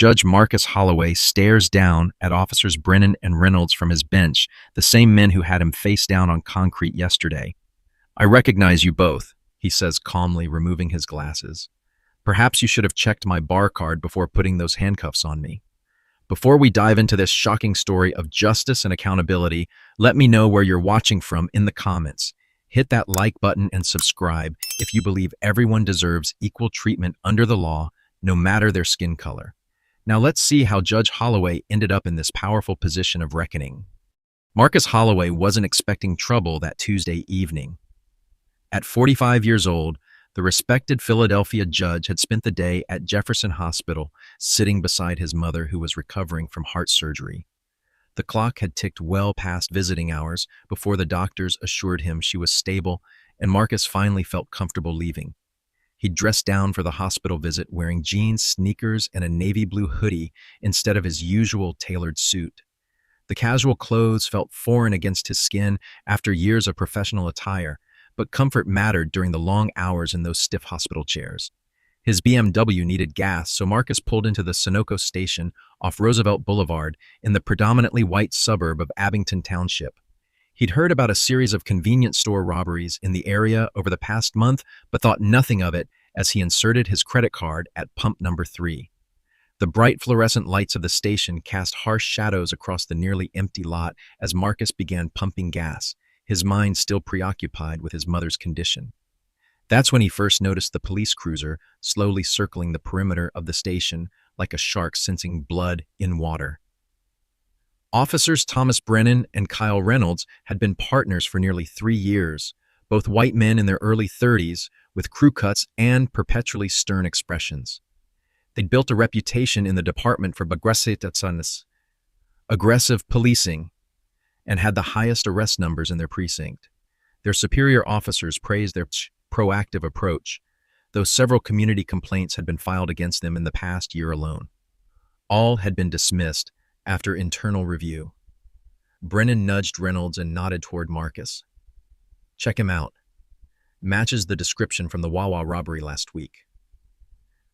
Judge Marcus Holloway stares down at officers Brennan and Reynolds from his bench, the same men who had him face down on concrete yesterday. "I recognize you both," he says calmly, removing his glasses. "Perhaps you should have checked my bar card before putting those handcuffs on me." Before we dive into this shocking story of justice and accountability, let me know where you're watching from in the comments. Hit that like button and subscribe if you believe everyone deserves equal treatment under the law, no matter their skin color. Now let's see how Judge Holloway ended up in this powerful position of reckoning. Marcus Holloway wasn't expecting trouble that Tuesday evening. At 45 years old, the respected Philadelphia judge had spent the day at Jefferson Hospital, sitting beside his mother who was recovering from heart surgery. The clock had ticked well past visiting hours before the doctors assured him she was stable, and Marcus finally felt comfortable leaving. He dressed down for the hospital visit wearing jeans, sneakers, and a navy blue hoodie instead of his usual tailored suit. The casual clothes felt foreign against his skin after years of professional attire, but comfort mattered during the long hours in those stiff hospital chairs. His BMW needed gas, so Marcus pulled into the Sunoco station off Roosevelt Boulevard in the predominantly white suburb of Abington Township. He'd heard about a series of convenience store robberies in the area over the past month, but thought nothing of it as he inserted his credit card at pump number 3. The bright fluorescent lights of the station cast harsh shadows across the nearly empty lot as Marcus began pumping gas, his mind still preoccupied with his mother's condition. That's when he first noticed the police cruiser slowly circling the perimeter of the station like a shark sensing blood in water. Officers Thomas Brennan and Kyle Reynolds had been partners for nearly 3 years, both white men in their early 30s with crew cuts and perpetually stern expressions. They'd built a reputation in the department for aggressive policing, and had the highest arrest numbers in their precinct. Their superior officers praised their proactive approach, though several community complaints had been filed against them in the past year alone. All had been dismissed after internal review. Brennan nudged Reynolds and nodded toward Marcus. "Check him out. Matches the description from the Wawa robbery last week."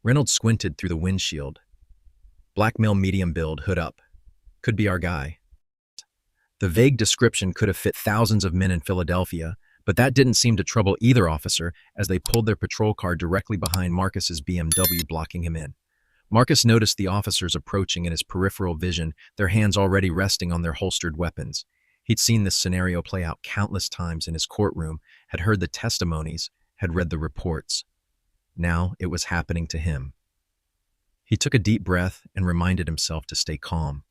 Reynolds squinted through the windshield. "Black male, medium build, hood up. Could be our guy." The vague description could have fit thousands of men in Philadelphia, but that didn't seem to trouble either officer as they pulled their patrol car directly behind Marcus's BMW, blocking him in. Marcus noticed the officers approaching in his peripheral vision, their hands already resting on their holstered weapons. He'd seen this scenario play out countless times in his courtroom, had heard the testimonies, had read the reports. Now it was happening to him. He took a deep breath and reminded himself to stay calm.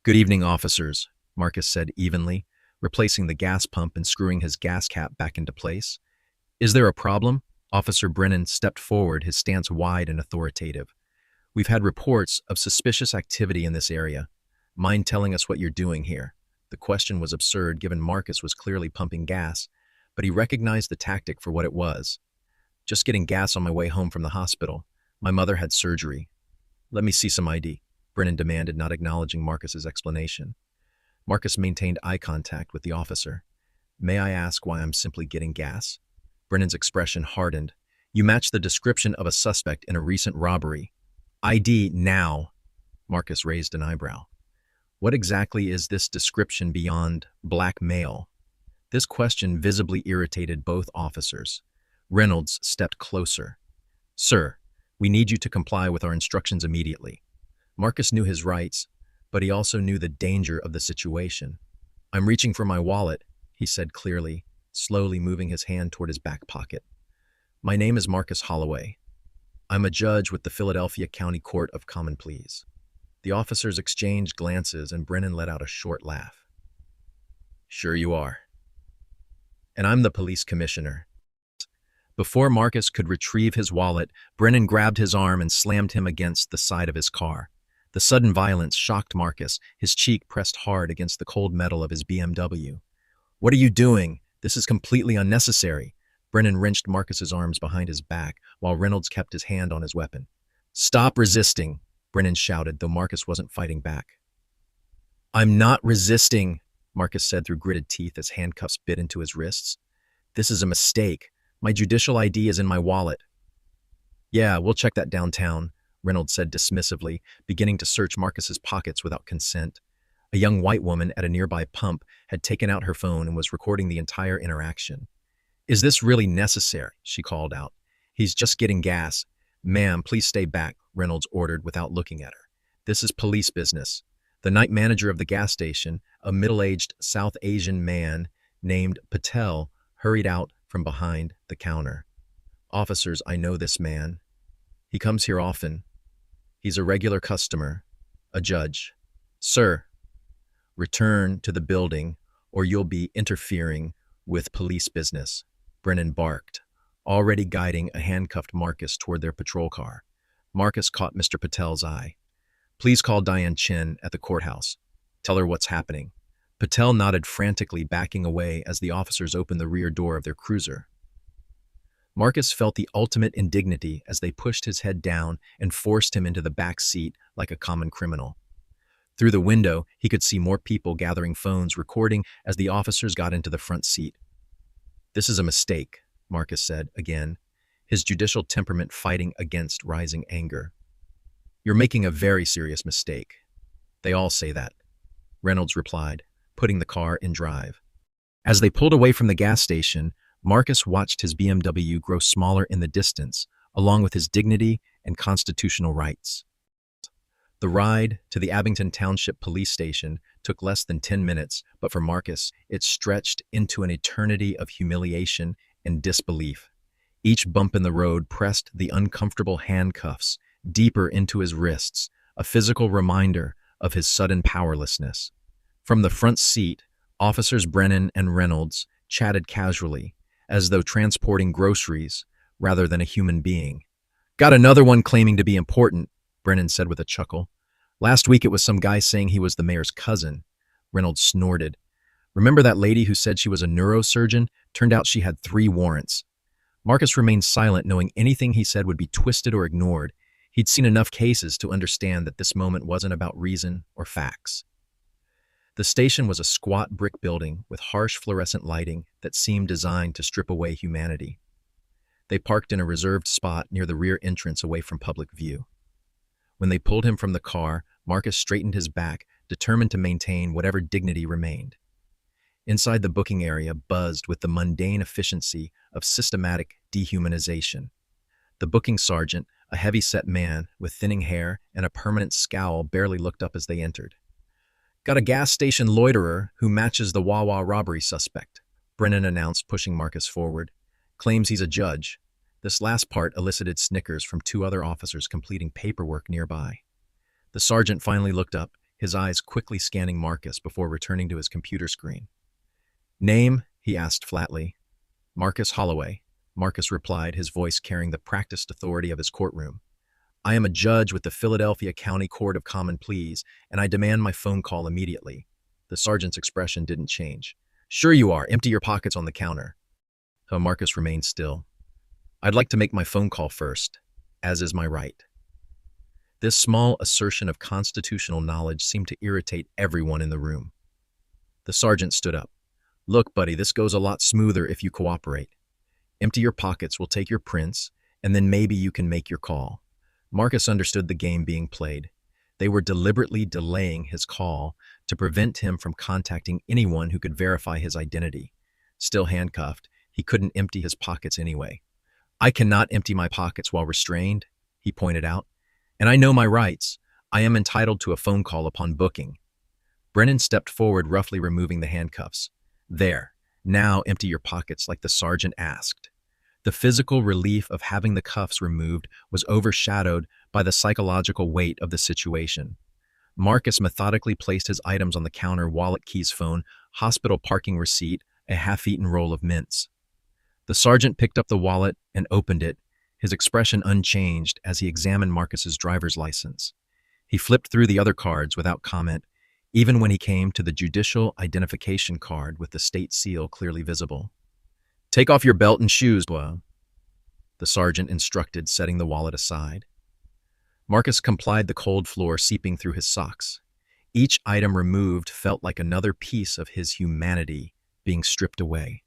"Good evening, officers," Marcus said evenly, replacing the gas pump and screwing his gas cap back into place. "Is there a problem?" Officer Brennan stepped forward, his stance wide and authoritative. "We've had reports of suspicious activity in this area. Mind telling us what you're doing here?" The question was absurd given Marcus was clearly pumping gas, but he recognized the tactic for what it was. "Just getting gas on my way home from the hospital. My mother had surgery." "Let me see some ID," Brennan demanded, not acknowledging Marcus's explanation. Marcus maintained eye contact with the officer. "May I ask why I'm simply getting gas?" Brennan's expression hardened. "You match the description of a suspect in a recent robbery. ID now." Marcus raised an eyebrow. "What exactly is this description beyond black male?" This question visibly irritated both officers. Reynolds stepped closer. "Sir, we need you to comply with our instructions immediately." Marcus knew his rights, but he also knew the danger of the situation. "I'm reaching for my wallet," he said clearly, slowly moving his hand toward his back pocket. "My name is Marcus Holloway. I'm a judge with the Philadelphia County Court of Common Pleas." The officers exchanged glances and Brennan let out a short laugh. "Sure you are. And I'm the police commissioner." Before Marcus could retrieve his wallet, Brennan grabbed his arm and slammed him against the side of his car. The sudden violence shocked Marcus, his cheek pressed hard against the cold metal of his BMW. "What are you doing? This is completely unnecessary." Brennan wrenched Marcus's arms behind his back while Reynolds kept his hand on his weapon. "Stop resisting," Brennan shouted, though Marcus wasn't fighting back. "I'm not resisting," Marcus said through gritted teeth as handcuffs bit into his wrists. "This is a mistake. My judicial ID is in my wallet." "Yeah, we'll check that downtown," Reynolds said dismissively, beginning to search Marcus's pockets without consent. A young white woman at a nearby pump had taken out her phone and was recording the entire interaction. "Is this really necessary?" she called out. "He's just getting gas." "Ma'am, please stay back," Reynolds ordered without looking at her. "This is police business." The night manager of the gas station, a middle-aged South Asian man named Patel, hurried out from behind the counter. "Officers, I know this man. He comes here often. He's a regular customer. A judge." "Sir, return to the building or you'll be interfering with police business," Brennan barked, already guiding a handcuffed Marcus toward their patrol car. Marcus caught Mr. Patel's eye. "Please call Diane Chin at the courthouse. Tell her what's happening." Patel nodded frantically, backing away as the officers opened the rear door of their cruiser. Marcus felt the ultimate indignity as they pushed his head down and forced him into the back seat like a common criminal. Through the window, he could see more people gathering phones, recording as the officers got into the front seat. "This is a mistake," Marcus said again, his judicial temperament fighting against rising anger. "You're making a very serious mistake." "They all say that," Reynolds replied, putting the car in drive. As they pulled away from the gas station, Marcus watched his BMW grow smaller in the distance, along with his dignity and constitutional rights. The ride to the Abington Township Police Station took less than 10 minutes, but for Marcus, it stretched into an eternity of humiliation and disbelief. Each bump in the road pressed the uncomfortable handcuffs deeper into his wrists, a physical reminder of his sudden powerlessness. From the front seat, Officers Brennan and Reynolds chatted casually, as though transporting groceries rather than a human being. "Got another one claiming to be important," Brennan said with a chuckle. "Last week it was some guy saying he was the mayor's cousin." Reynolds snorted. "Remember that lady who said she was a neurosurgeon? Turned out she had 3 warrants." Marcus remained silent, knowing anything he said would be twisted or ignored. He'd seen enough cases to understand that this moment wasn't about reason or facts. The station was a squat brick building with harsh fluorescent lighting that seemed designed to strip away humanity. They parked in a reserved spot near the rear entrance away from public view. When they pulled him from the car, Marcus straightened his back, determined to maintain whatever dignity remained. Inside the booking area buzzed with the mundane efficiency of systematic dehumanization. The booking sergeant, a heavy-set man with thinning hair and a permanent scowl, barely looked up as they entered. "Got a gas station loiterer who matches the Wawa robbery suspect," Brennan announced, pushing Marcus forward. "Claims he's a judge." This last part elicited snickers from 2 other officers completing paperwork nearby. The sergeant finally looked up, his eyes quickly scanning Marcus before returning to his computer screen. "Name?" he asked flatly. "Marcus Holloway," Marcus replied, his voice carrying the practiced authority of his courtroom. "I am a judge with the Philadelphia County Court of Common Pleas, and I demand my phone call immediately." The sergeant's expression didn't change. "Sure you are. Empty your pockets on the counter." So Marcus remained still. "I'd like to make my phone call first, as is my right." This small assertion of constitutional knowledge seemed to irritate everyone in the room. The sergeant stood up. "Look, buddy, this goes a lot smoother if you cooperate. Empty your pockets, we'll take your prints, and then maybe you can make your call." Marcus understood the game being played. They were deliberately delaying his call to prevent him from contacting anyone who could verify his identity. Still handcuffed, he couldn't empty his pockets anyway. "I cannot empty my pockets while restrained," he pointed out. "And I know my rights. I am entitled to a phone call upon booking." Brennan stepped forward, roughly removing the handcuffs. "There. Now empty your pockets like the sergeant asked." The physical relief of having the cuffs removed was overshadowed by the psychological weight of the situation. Marcus methodically placed his items on the counter: wallet, keys, phone, hospital parking receipt, a half-eaten roll of mints. The sergeant picked up the wallet and opened it, his expression unchanged as he examined Marcus's driver's license. He flipped through the other cards without comment, even when he came to the judicial identification card with the state seal clearly visible. "Take off your belt and shoes, boy," the sergeant instructed, setting the wallet aside. Marcus complied, the cold floor seeping through his socks. Each item removed felt like another piece of his humanity being stripped away.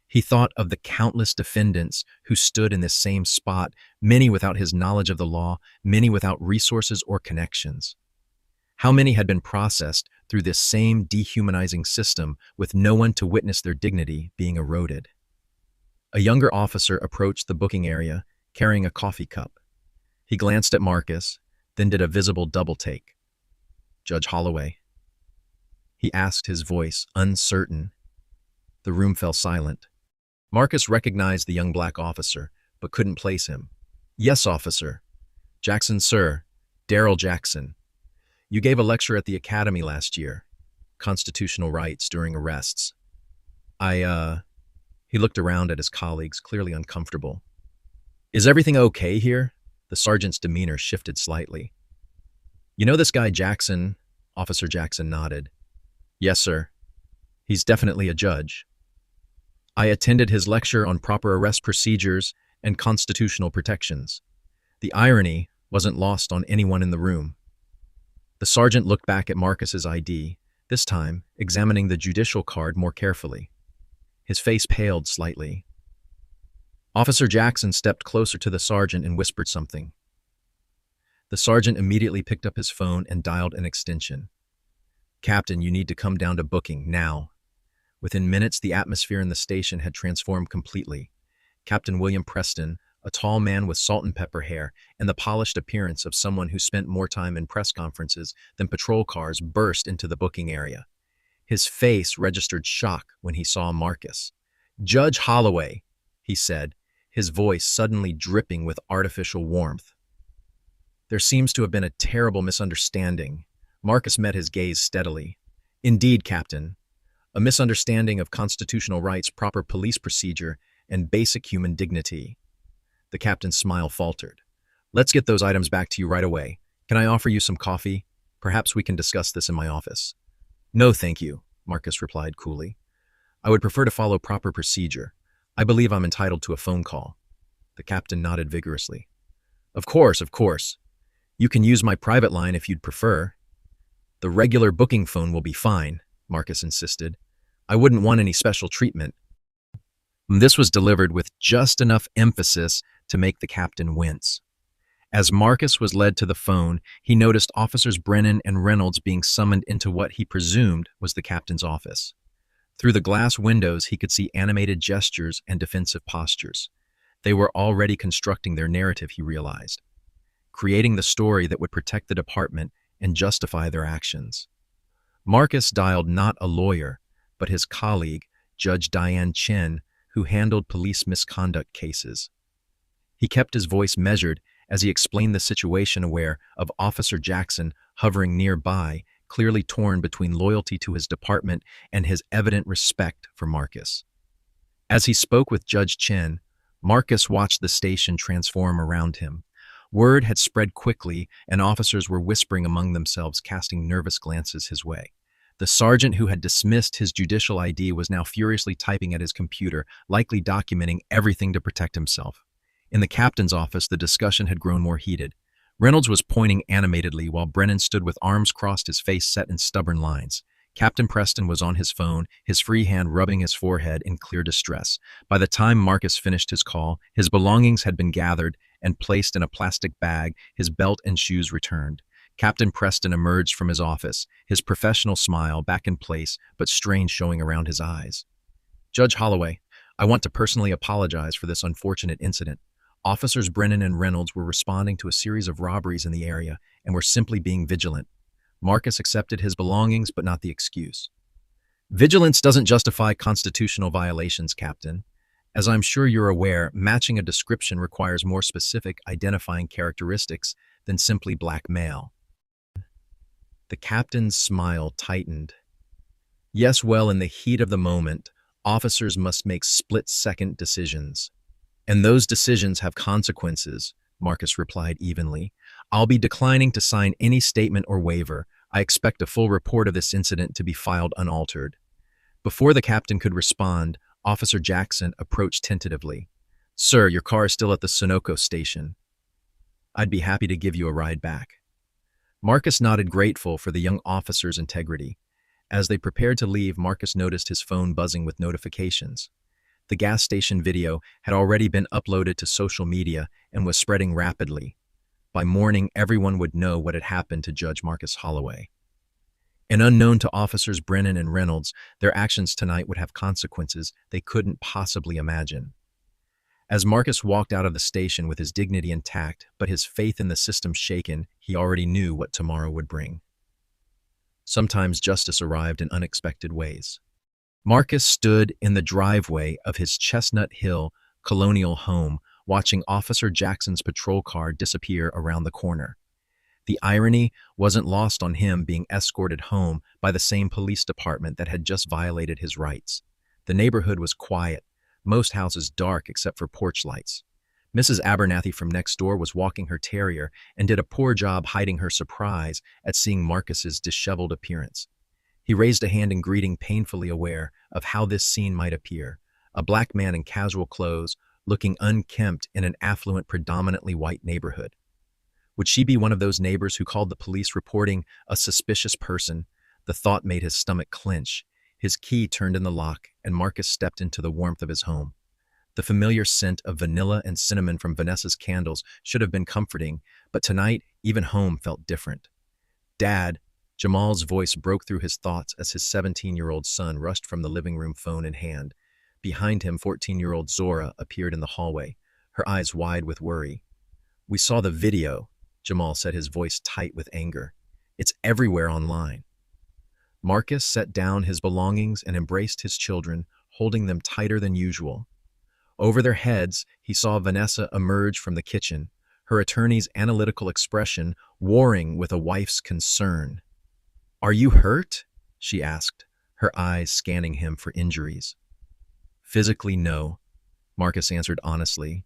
He thought of the countless defendants who stood in this same spot, many without his knowledge of the law, many without resources or connections. How many had been processed through this same dehumanizing system with no one to witness their dignity being eroded? A younger officer approached the booking area, carrying a coffee cup. He glanced at Marcus, then did a visible double-take. "Judge Holloway?" he asked, his voice uncertain. The room fell silent. Marcus recognized the young black officer, but couldn't place him. "Yes, officer. Jackson, sir. Daryl Jackson. You gave a lecture at the academy last year. Constitutional rights during arrests." He looked around at his colleagues, clearly uncomfortable. "Is everything okay here?" The sergeant's demeanor shifted slightly. "You know this guy Jackson?" Officer Jackson nodded. "Yes, sir. He's definitely a judge. I attended his lecture on proper arrest procedures and constitutional protections. The irony wasn't lost on anyone in the room." The sergeant looked back at Marcus's ID, this time examining the judicial card more carefully. His face paled slightly. Officer Jackson stepped closer to the sergeant and whispered something. The sergeant immediately picked up his phone and dialed an extension. "Captain, you need to come down to booking, now." Within minutes, the atmosphere in the station had transformed completely. Captain William Preston, a tall man with salt and pepper hair and the polished appearance of someone who spent more time in press conferences than patrol cars, burst into the booking area. His face registered shock when he saw Marcus. "Judge Holloway," he said, his voice suddenly dripping with artificial warmth. "There seems to have been a terrible misunderstanding." Marcus met his gaze steadily. "Indeed, Captain. A misunderstanding of constitutional rights, proper police procedure, and basic human dignity." The captain's smile faltered. "Let's get those items back to you right away. Can I offer you some coffee? Perhaps we can discuss this in my office." "No, thank you," Marcus replied coolly. "I would prefer to follow proper procedure. I believe I'm entitled to a phone call." The captain nodded vigorously. Of course. You can use my private line if you'd prefer." "The regular booking phone will be fine," Marcus insisted. "I wouldn't want any special treatment." This was delivered with just enough emphasis to make the captain wince. As Marcus was led to the phone, he noticed Officers Brennan and Reynolds being summoned into what he presumed was the captain's office. Through the glass windows, he could see animated gestures and defensive postures. They were already constructing their narrative, he realized, creating the story that would protect the department and justify their actions. Marcus dialed not a lawyer, but his colleague, Judge Diane Chen, who handled police misconduct cases. He kept his voice measured as he explained the situation, aware of Officer Jackson hovering nearby, clearly torn between loyalty to his department and his evident respect for Marcus. As he spoke with Judge Chen, Marcus watched the station transform around him. Word had spread quickly, and officers were whispering among themselves, casting nervous glances his way. The sergeant who had dismissed his judicial ID was now furiously typing at his computer, likely documenting everything to protect himself. In the captain's office, the discussion had grown more heated. Reynolds was pointing animatedly while Brennan stood with arms crossed, his face set in stubborn lines. Captain Preston was on his phone, his free hand rubbing his forehead in clear distress. By the time Marcus finished his call, his belongings had been gathered and placed in a plastic bag, his belt and shoes returned. Captain Preston emerged from his office, his professional smile back in place, but strain showing around his eyes. "Judge Holloway, I want to personally apologize for this unfortunate incident. Officers Brennan and Reynolds were responding to a series of robberies in the area and were simply being vigilant." Marcus accepted his belongings, but not the excuse. "Vigilance doesn't justify constitutional violations, Captain. As I'm sure you're aware, matching a description requires more specific identifying characteristics than simply black male." The captain's smile tightened. "Yes, well, in the heat of the moment, officers must make split-second decisions. And those decisions have consequences," Marcus replied evenly. "I'll be declining to sign any statement or waiver. I expect a full report of this incident to be filed unaltered." Before the captain could respond, Officer Jackson approached tentatively. "Sir, your car is still at the Sunoco station. I'd be happy to give you a ride back." Marcus nodded, grateful for the young officer's integrity. As they prepared to leave, Marcus noticed his phone buzzing with notifications. The gas station video had already been uploaded to social media and was spreading rapidly. By morning, everyone would know what had happened to Judge Marcus Holloway. And unknown to officers Brennan and Reynolds, their actions tonight would have consequences they couldn't possibly imagine. As Marcus walked out of the station with his dignity intact, but his faith in the system shaken, he already knew what tomorrow would bring. Sometimes justice arrived in unexpected ways. Marcus stood in the driveway of his Chestnut Hill colonial home, watching Officer Jackson's patrol car disappear around the corner. The irony wasn't lost on him being escorted home by the same police department that had just violated his rights. The neighborhood was quiet, most houses dark except for porch lights. Mrs. Abernathy from next door was walking her terrier and did a poor job hiding her surprise at seeing Marcus's disheveled appearance. He raised a hand in greeting, painfully aware of how this scene might appear. A black man in casual clothes, looking unkempt in an affluent, predominantly white neighborhood. Would she be one of those neighbors who called the police reporting a suspicious person? The thought made his stomach clench. His key turned in the lock, and Marcus stepped into the warmth of his home. The familiar scent of vanilla and cinnamon from Vanessa's candles should have been comforting, but tonight, even home felt different. "Dad," Jamal's voice broke through his thoughts as his 17-year-old son rushed from the living room, phone in hand. Behind him, 14-year-old Zora appeared in the hallway, her eyes wide with worry. "We saw the video," Jamal said, his voice tight with anger. "It's everywhere online." Marcus set down his belongings and embraced his children, holding them tighter than usual. Over their heads, he saw Vanessa emerge from the kitchen, her attorney's analytical expression warring with a wife's concern. "Are you hurt?" she asked, her eyes scanning him for injuries. "Physically, no," Marcus answered honestly.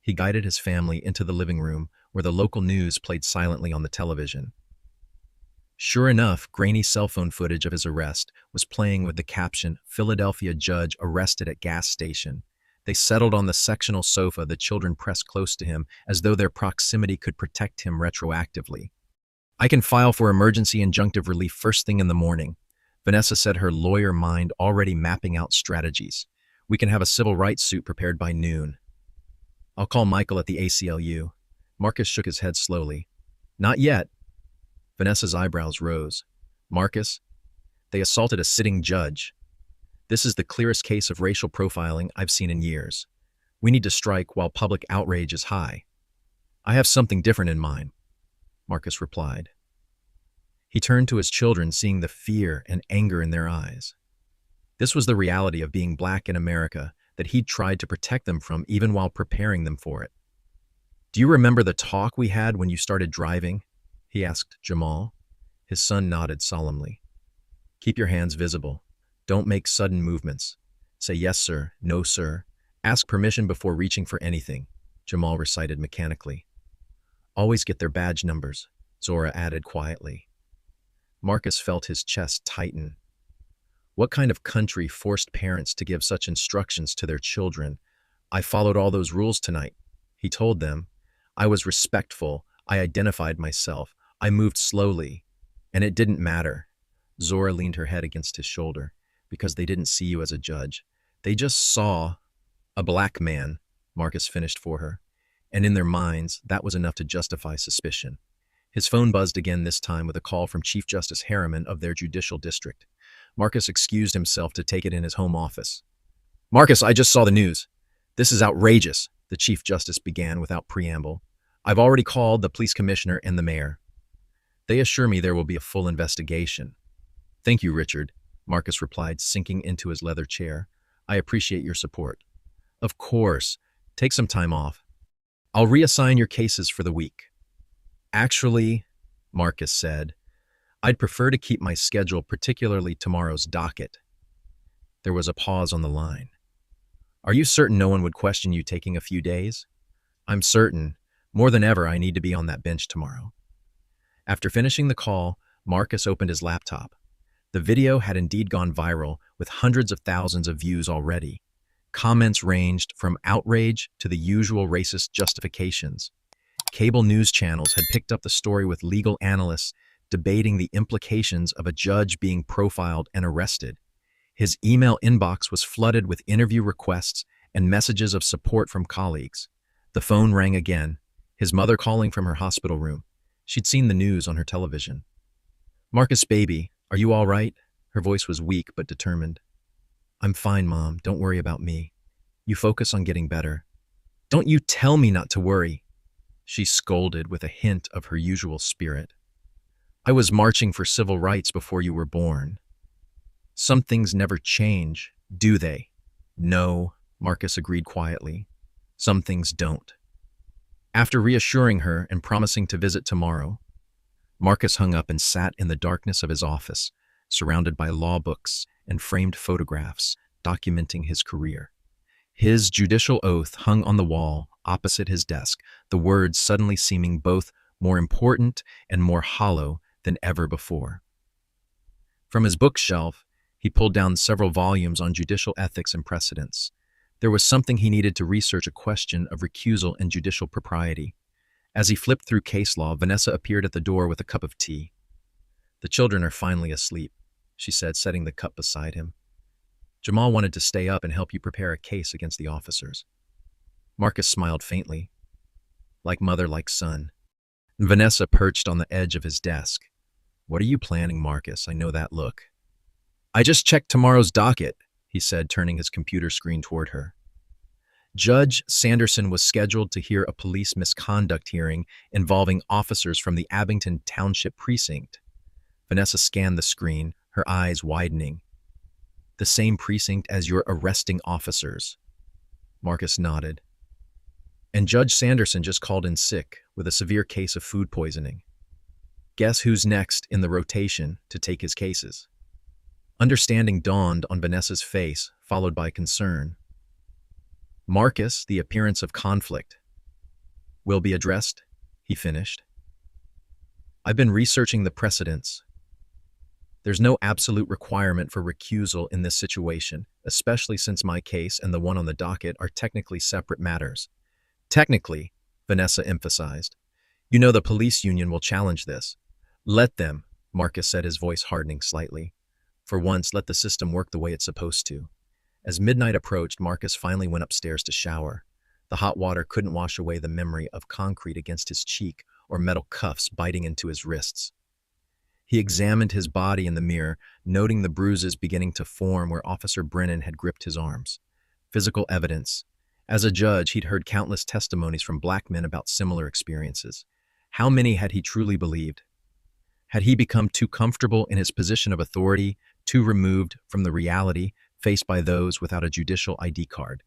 He guided his family into the living room, where the local news played silently on the television. Sure enough, grainy cell phone footage of his arrest was playing with the caption, "Philadelphia judge arrested at gas station." They settled on the sectional sofa, the children pressed close to him, as though their proximity could protect him retroactively. "I can file for emergency injunctive relief first thing in the morning," Vanessa said, her lawyer mind already mapping out strategies. "We can have a civil rights suit prepared by noon." "I'll call Michael at the ACLU." Marcus shook his head slowly. "Not yet." Vanessa's eyebrows rose. "Marcus, they assaulted a sitting judge. This is the clearest case of racial profiling I've seen in years. We need to strike while public outrage is high." "I have something different in mind," Marcus replied. He turned to his children, seeing the fear and anger in their eyes. This was the reality of being black in America that he'd tried to protect them from even while preparing them for it. "Do you remember the talk we had when you started driving?" he asked Jamal. His son nodded solemnly. "Keep your hands visible. Don't make sudden movements. Say yes, sir, no, sir. Ask permission before reaching for anything," Jamal recited mechanically. "Always get their badge numbers," Zora added quietly. Marcus felt his chest tighten. What kind of country forced parents to give such instructions to their children? "I followed all those rules tonight," he told them. "I was respectful. I identified myself. I moved slowly. And it didn't matter." Zora leaned her head against his shoulder. "Because they didn't see you as a judge. They just saw a black man," Marcus finished for her. And in their minds, that was enough to justify suspicion. His phone buzzed again, this time with a call from Chief Justice Harriman of their judicial district. Marcus excused himself to take it in his home office. "Marcus, I just saw the news. This is outrageous," the Chief Justice began without preamble. "I've already called the police commissioner and the mayor. They assure me there will be a full investigation." "Thank you, Richard," Marcus replied, sinking into his leather chair. "I appreciate your support." "Of course. Take some time off. I'll reassign your cases for the week." "Actually," Marcus said, "I'd prefer to keep my schedule, particularly tomorrow's docket." There was a pause on the line. "Are you certain no one would question you taking a few days?" "I'm certain. More than ever, I need to be on that bench tomorrow." After finishing the call, Marcus opened his laptop. The video had indeed gone viral, with hundreds of thousands of views already. Comments ranged from outrage to the usual racist justifications. Cable news channels had picked up the story, with legal analysts debating the implications of a judge being profiled and arrested. His email inbox was flooded with interview requests and messages of support from colleagues. The phone rang again, his mother calling from her hospital room. She'd seen the news on her television. "Marcus, baby, are you all right?" Her voice was weak but determined. "I'm fine, Mom. Don't worry about me. You focus on getting better." "Don't you tell me not to worry," she scolded with a hint of her usual spirit. "I was marching for civil rights before you were born. Some things never change, do they?" "No," Marcus agreed quietly. "Some things don't." After reassuring her and promising to visit tomorrow, Marcus hung up and sat in the darkness of his office, surrounded by law books and framed photographs documenting his career. His judicial oath hung on the wall opposite his desk, the words suddenly seeming both more important and more hollow than ever before. From his bookshelf, he pulled down several volumes on judicial ethics and precedents. There was something he needed to research, a question of recusal and judicial propriety. As he flipped through case law, Vanessa appeared at the door with a cup of tea. "The children are finally asleep," she said, setting the cup beside him. "Jamal wanted to stay up and help you prepare a case against the officers." Marcus smiled faintly. Like mother, like son. Vanessa perched on the edge of his desk. "What are you planning, Marcus? I know that look." "I just checked tomorrow's docket," he said, turning his computer screen toward her. Judge Sanderson was scheduled to hear a police misconduct hearing involving officers from the Abington Township Precinct. Vanessa scanned the screen, her eyes widening. "The same precinct as your arresting officers." Marcus nodded. "And Judge Sanderson just called in sick with a severe case of food poisoning. Guess who's next in the rotation to take his cases?" Understanding dawned on Vanessa's face, followed by concern. "Marcus, the appearance of conflict will be addressed," he finished. "I've been researching the precedents. There's no absolute requirement for recusal in this situation, especially since my case and the one on the docket are technically separate matters." "Technically," Vanessa emphasized. "You know the police union will challenge this." "Let them," Marcus said, his voice hardening slightly. "For once, let the system work the way it's supposed to." As midnight approached, Marcus finally went upstairs to shower. The hot water couldn't wash away the memory of concrete against his cheek or metal cuffs biting into his wrists. He examined his body in the mirror, noting the bruises beginning to form where Officer Brennan had gripped his arms. Physical evidence. As a judge, he'd heard countless testimonies from black men about similar experiences. How many had he truly believed? Had he become too comfortable in his position of authority, too removed from the reality faced by those without a judicial ID card?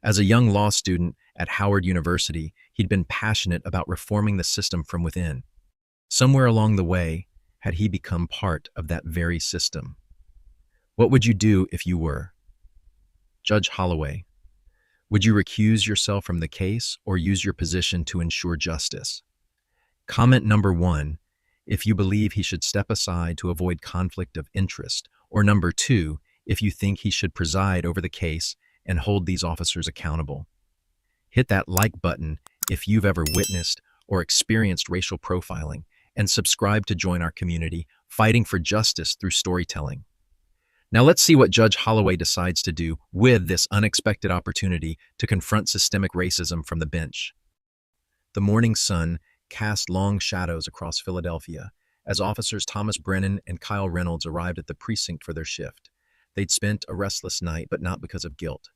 As a young law student at Howard University, he'd been passionate about reforming the system from within. Somewhere along the way, had he become part of that very system? What would you do if you were Judge Holloway? Would you recuse yourself from the case or use your position to ensure justice? Comment number 1, if you believe he should step aside to avoid conflict of interest, or number 2, if you think he should preside over the case and hold these officers accountable. Hit that like button if you've ever witnessed or experienced racial profiling, and subscribe to join our community fighting for justice through storytelling. Now let's see what Judge Holloway decides to do with this unexpected opportunity to confront systemic racism from the bench. The morning sun cast long shadows across Philadelphia as officers Thomas Brennan and Kyle Reynolds arrived at the precinct for their shift. They'd spent a restless night, but not because of guilt.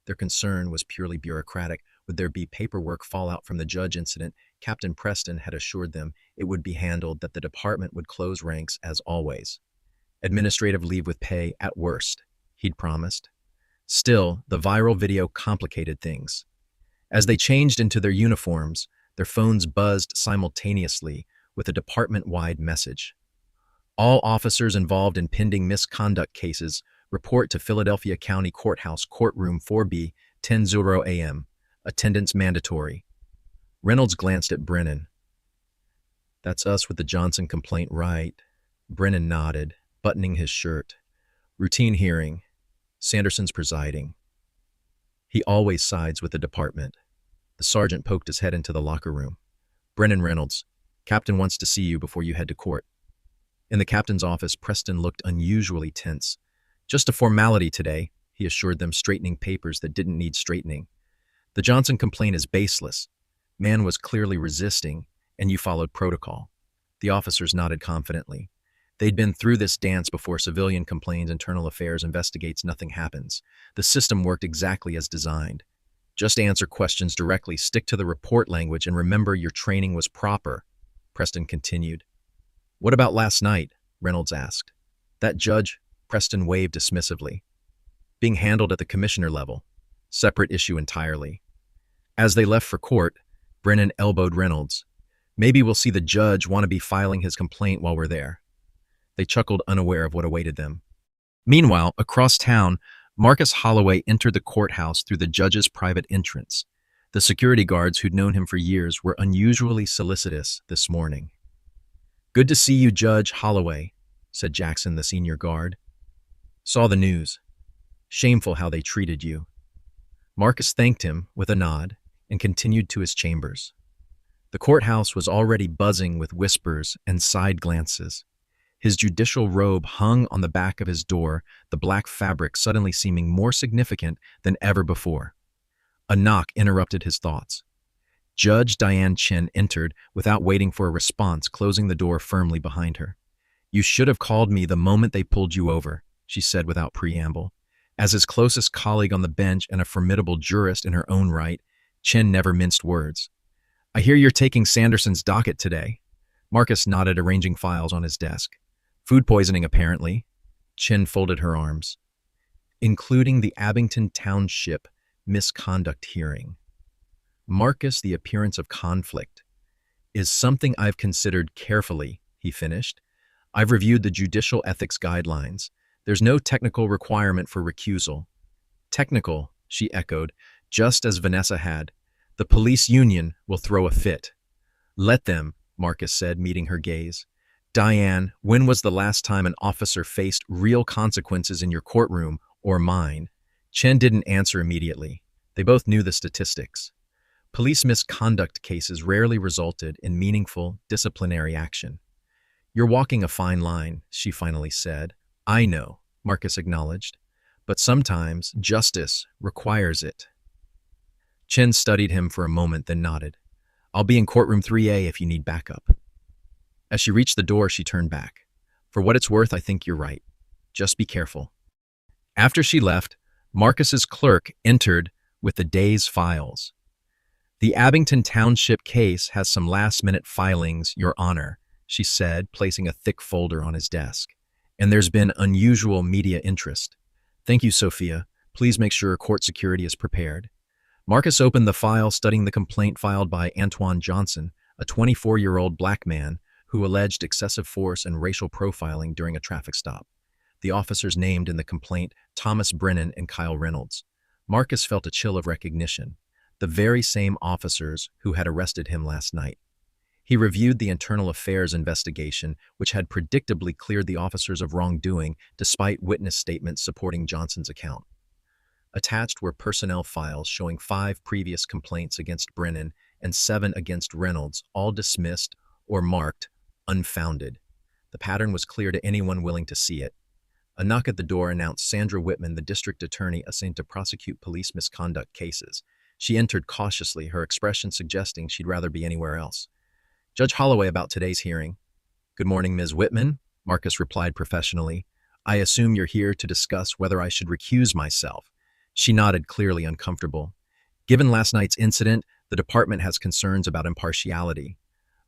Their concern was purely bureaucratic. Would there be paperwork fallout from the Judge incident? Captain Preston had assured them it would be handled, that the department would close ranks as always. Administrative leave with pay at worst, he'd promised. Still, the viral video complicated things. As they changed into their uniforms, their phones buzzed simultaneously with a department-wide message. All officers involved in pending misconduct cases report to Philadelphia County Courthouse, Courtroom 4B, 10:00 a.m. Attendance mandatory. Reynolds glanced at Brennan. "That's us with the Johnson complaint, right?" Brennan nodded, buttoning his shirt. "Routine hearing. Sanderson's presiding. He always sides with the department." The sergeant poked his head into the locker room. "Brennan Reynolds, Captain wants to see you before you head to court." In the captain's office, Preston looked unusually tense. Just a formality today, he assured them, straightening papers that didn't need straightening. The Johnson complaint is baseless. Man was clearly resisting, and you followed protocol. The officers nodded confidently. They'd been through this dance before. Civilian complains, internal affairs investigates, nothing happens. The system worked exactly as designed. Just answer questions directly, stick to the report language, and remember your training was proper, Preston continued. What about last night? Reynolds asked. That judge, Preston waved dismissively. Being handled at the commissioner level. Separate issue entirely. As they left for court, Brennan elbowed Reynolds. Maybe we'll see the judge want to be filing his complaint while we're there. They chuckled, unaware of what awaited them. Meanwhile, across town, Marcus Holloway entered the courthouse through the judge's private entrance. The security guards who'd known him for years were unusually solicitous this morning. Good to see you, Judge Holloway, said Jackson, the senior guard. Saw the news. Shameful how they treated you. Marcus thanked him with a nod and continued to his chambers. The courthouse was already buzzing with whispers and side glances. His judicial robe hung on the back of his door, the black fabric suddenly seeming more significant than ever before. A knock interrupted his thoughts. Judge Diane Chin entered without waiting for a response, closing the door firmly behind her. You should have called me the moment they pulled you over, she said without preamble. As his closest colleague on the bench and a formidable jurist in her own right, Chin never minced words. I hear you're taking Sanderson's docket today. Marcus nodded, arranging files on his desk. Food poisoning, apparently. Chin folded her arms. Including the Abington Township misconduct hearing. Marcus, the appearance of conflict is something I've considered carefully, he finished. I've reviewed the judicial ethics guidelines. There's no technical requirement for recusal. Technical, she echoed, just as Vanessa had. The police union will throw a fit. Let them, Marcus said, meeting her gaze. Diane, when was the last time an officer faced real consequences in your courtroom or mine? Chen didn't answer immediately. They both knew the statistics. Police misconduct cases rarely resulted in meaningful disciplinary action. You're walking a fine line, she finally said. I know, Marcus acknowledged, but sometimes justice requires it. Chen studied him for a moment, then nodded. I'll be in courtroom 3A if you need backup. As she reached the door, she turned back. For what it's worth, I think you're right. Just be careful. After she left, Marcus's clerk entered with the day's files. The Abington Township case has some last-minute filings, Your Honor, she said, placing a thick folder on his desk. And there's been unusual media interest. Thank you, Sophia. Please make sure court security is prepared. Marcus opened the file, studying the complaint filed by Antoine Johnson, a 24-year-old black man who alleged excessive force and racial profiling during a traffic stop. The officers named in the complaint Thomas Brennan and Kyle Reynolds. Marcus felt a chill of recognition, the very same officers who had arrested him last night. He reviewed the internal affairs investigation, which had predictably cleared the officers of wrongdoing despite witness statements supporting Johnson's account. Attached were personnel files showing 5 previous complaints against Brennan and 7 against Reynolds, all dismissed or marked unfounded. The pattern was clear to anyone willing to see it. A knock at the door announced Sandra Whitman, the district attorney assigned to prosecute police misconduct cases. She entered cautiously, her expression suggesting she'd rather be anywhere else. Judge Holloway, about today's hearing. Good morning, Ms. Whitman, Marcus replied professionally. I assume you're here to discuss whether I should recuse myself. She nodded, clearly uncomfortable. Given last night's incident, the department has concerns about impartiality.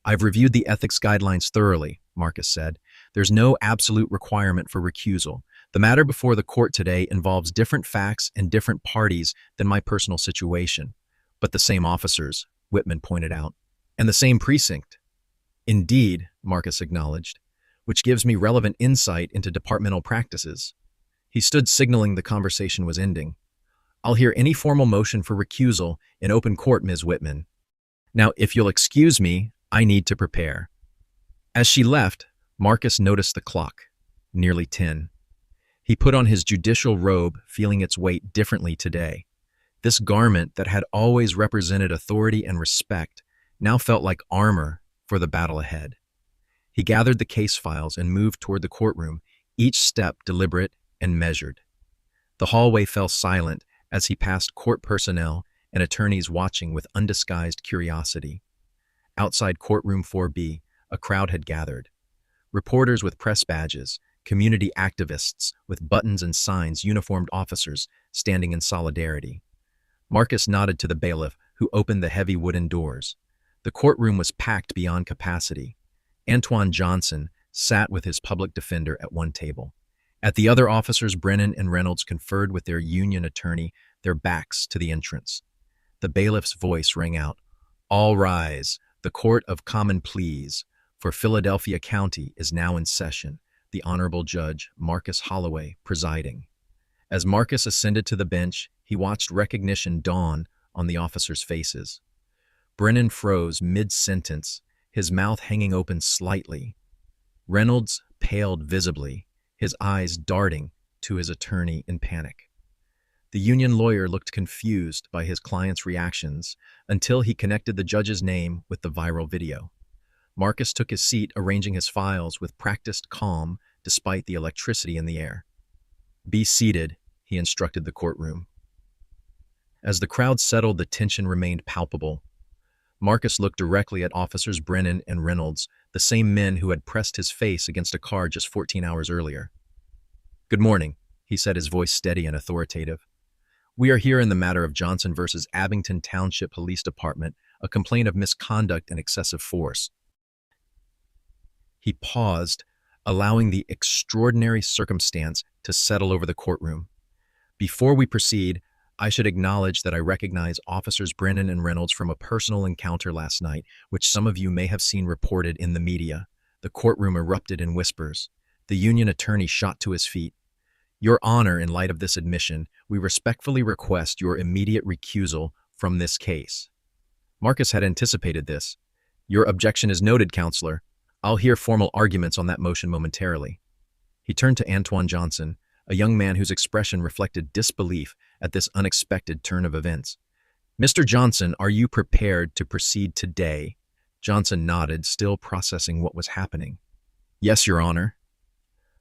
I've reviewed the ethics guidelines thoroughly, Marcus said. There's no absolute requirement for recusal. The matter before the court today involves different facts and different parties than my personal situation. But the same officers, Whitman pointed out, and the same precinct. Indeed, Marcus acknowledged, which gives me relevant insight into departmental practices. He stood, signaling the conversation was ending. I'll hear any formal motion for recusal in open court, Ms. Whitman. Now, if you'll excuse me, I need to prepare. As she left, Marcus noticed the clock, nearly 10. He put on his judicial robe, feeling its weight differently today. This garment that had always represented authority and respect now felt like armor for the battle ahead. He gathered the case files and moved toward the courtroom, each step deliberate and measured. The hallway fell silent as he passed court personnel and attorneys watching with undisguised curiosity. Outside courtroom 4B, a crowd had gathered. Reporters with press badges, community activists with buttons and signs, uniformed officers standing in solidarity. Marcus nodded to the bailiff, who opened the heavy wooden doors. The courtroom was packed beyond capacity. Antoine Johnson sat with his public defender at one table. At the other, officers Brennan and Reynolds conferred with their union attorney, their backs to the entrance. The bailiff's voice rang out, "All rise. The Court of Common Pleas for Philadelphia County is now in session. The Honorable Judge Marcus Holloway presiding." As Marcus ascended to the bench, he watched recognition dawn on the officers' faces. Brennan froze mid-sentence, his mouth hanging open slightly. Reynolds paled visibly, his eyes darting to his attorney in panic. The union lawyer looked confused by his client's reactions until he connected the judge's name with the viral video. Marcus took his seat, arranging his files with practiced calm despite the electricity in the air. "Be seated," he instructed the courtroom. As the crowd settled, the tension remained palpable. Marcus looked directly at officers Brennan and Reynolds, the same men who had pressed his face against a car just 14 hours earlier. "Good morning," he said, his voice steady and authoritative. "We are here in the matter of Johnson versus Abington Township Police Department, a complaint of misconduct and excessive force." He paused, allowing the extraordinary circumstance to settle over the courtroom. "Before we proceed, I should acknowledge that I recognize officers Brennan and Reynolds from a personal encounter last night, which some of you may have seen reported in the media." The courtroom erupted in whispers. The union attorney shot to his feet. "Your Honor, in light of this admission, we respectfully request your immediate recusal from this case." Marcus had anticipated this. "Your objection is noted, Counselor. I'll hear formal arguments on that motion momentarily." He turned to Antoine Johnson, a young man whose expression reflected disbelief at this unexpected turn of events. "Mr. Johnson, are you prepared to proceed today?" Johnson nodded, still processing what was happening. "Yes, Your Honor."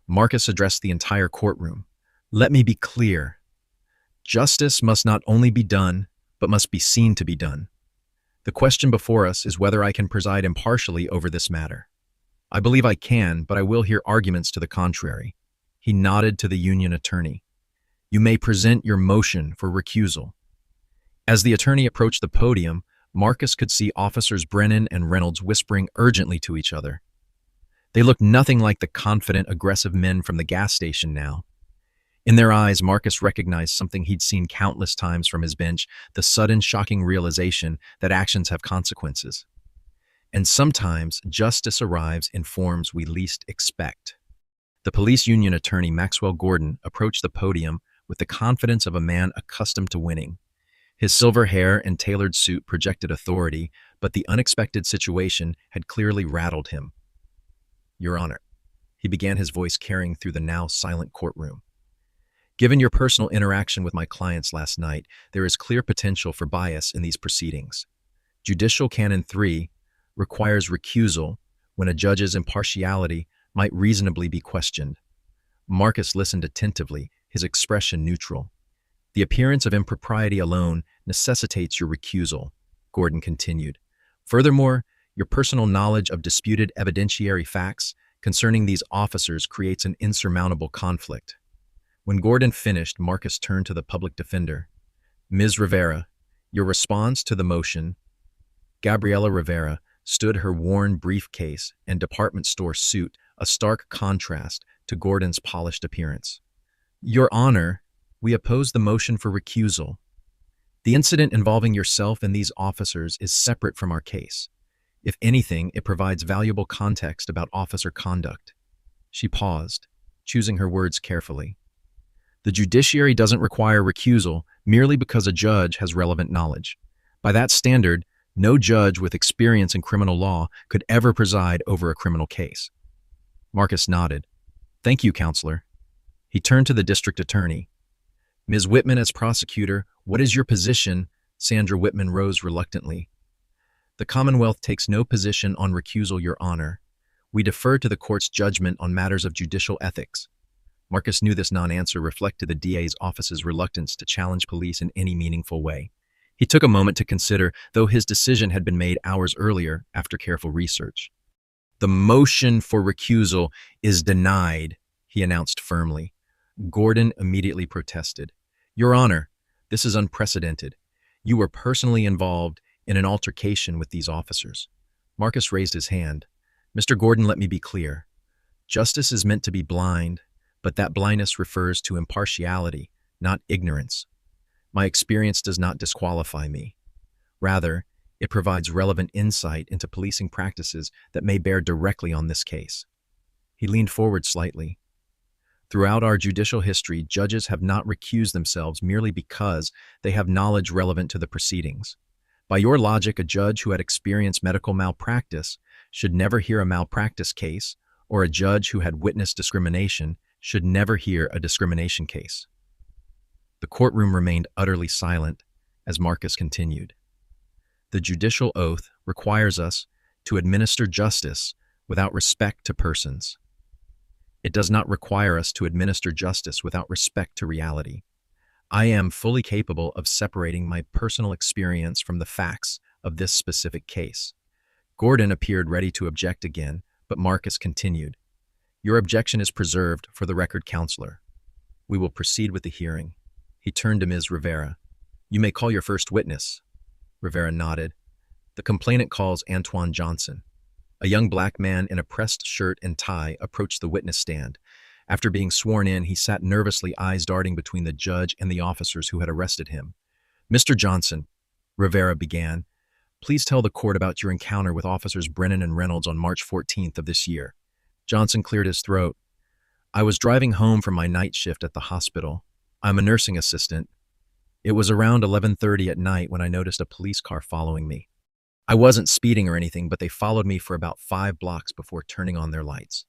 Marcus addressed the entire courtroom. "Let me be clear. Justice must not only be done, but must be seen to be done. The question before us is whether I can preside impartially over this matter. I believe I can, but I will hear arguments to the contrary." He nodded to the union attorney. "You may present your motion for recusal." As the attorney approached the podium, Marcus could see officers Brennan and Reynolds whispering urgently to each other. They looked nothing like the confident, aggressive men from the gas station now. In their eyes, Marcus recognized something he'd seen countless times from his bench, the sudden, shocking realization that actions have consequences. And sometimes justice arrives in forms we least expect. The police union attorney, Maxwell Gordon, approached the podium with the confidence of a man accustomed to winning. His silver hair and tailored suit projected authority, but the unexpected situation had clearly rattled him. "Your Honor," he began, his voice carrying through the now silent courtroom. "Given your personal interaction with my clients last night, there is clear potential for bias in these proceedings. Judicial Canon 3 requires recusal when a judge's impartiality might reasonably be questioned." Marcus listened attentively, his expression neutral. "The appearance of impropriety alone necessitates your recusal," Gordon continued. "Furthermore, your personal knowledge of disputed evidentiary facts concerning these officers creates an insurmountable conflict." When Gordon finished, Marcus turned to the public defender. "Ms. Rivera, your response to the motion." Gabriella Rivera stood, her worn briefcase and department store suit a stark contrast to Gordon's polished appearance. "Your Honor, we oppose the motion for recusal. The incident involving yourself and these officers is separate from our case. If anything, it provides valuable context about officer conduct." She paused, choosing her words carefully. "The judiciary doesn't require recusal merely because a judge has relevant knowledge. By that standard, no judge with experience in criminal law could ever preside over a criminal case." Marcus nodded. "Thank you, Counselor." He turned to the district attorney. "Ms. Whitman, as prosecutor, what is your position?" Sandra Whitman rose reluctantly. "The Commonwealth takes no position on recusal, Your Honor. We defer to the court's judgment on matters of judicial ethics." Marcus knew this non-answer reflected the DA's office's reluctance to challenge police in any meaningful way. He took a moment to consider, though his decision had been made hours earlier after careful research. "The motion for recusal is denied," he announced firmly. Gordon immediately protested. "Your Honor, this is unprecedented. You were personally involved in an altercation with these officers." Marcus raised his hand. "Mr. Gordon, let me be clear. Justice is meant to be blind, but that blindness refers to impartiality, not ignorance. My experience does not disqualify me. Rather, it provides relevant insight into policing practices that may bear directly on this case." He leaned forward slightly. "Throughout our judicial history, judges have not recused themselves merely because they have knowledge relevant to the proceedings. By your logic, a judge who had experienced medical malpractice should never hear a malpractice case, or a judge who had witnessed discrimination should never hear a discrimination case." The courtroom remained utterly silent as Marcus continued. "The judicial oath requires us to administer justice without respect to persons. It does not require us to administer justice without respect to reality. I am fully capable of separating my personal experience from the facts of this specific case." Gordon appeared ready to object again, but Marcus continued. "Your objection is preserved for the record, Counselor. We will proceed with the hearing." He turned to Ms. Rivera. "You may call your first witness." Rivera nodded. "The complainant calls Antoine Johnson." A young black man in a pressed shirt and tie approached the witness stand. After being sworn in, he sat nervously, eyes darting between the judge and the officers who had arrested him. "Mr. Johnson," Rivera began, "please tell the court about your encounter with Officers Brennan and Reynolds on March 14th of this year." Johnson cleared his throat. "I was driving home from my night shift at the hospital. I'm a nursing assistant. It was around 11:30 at night when I noticed a police car following me. I wasn't speeding or anything, but they followed me for about 5 blocks before turning on their lights."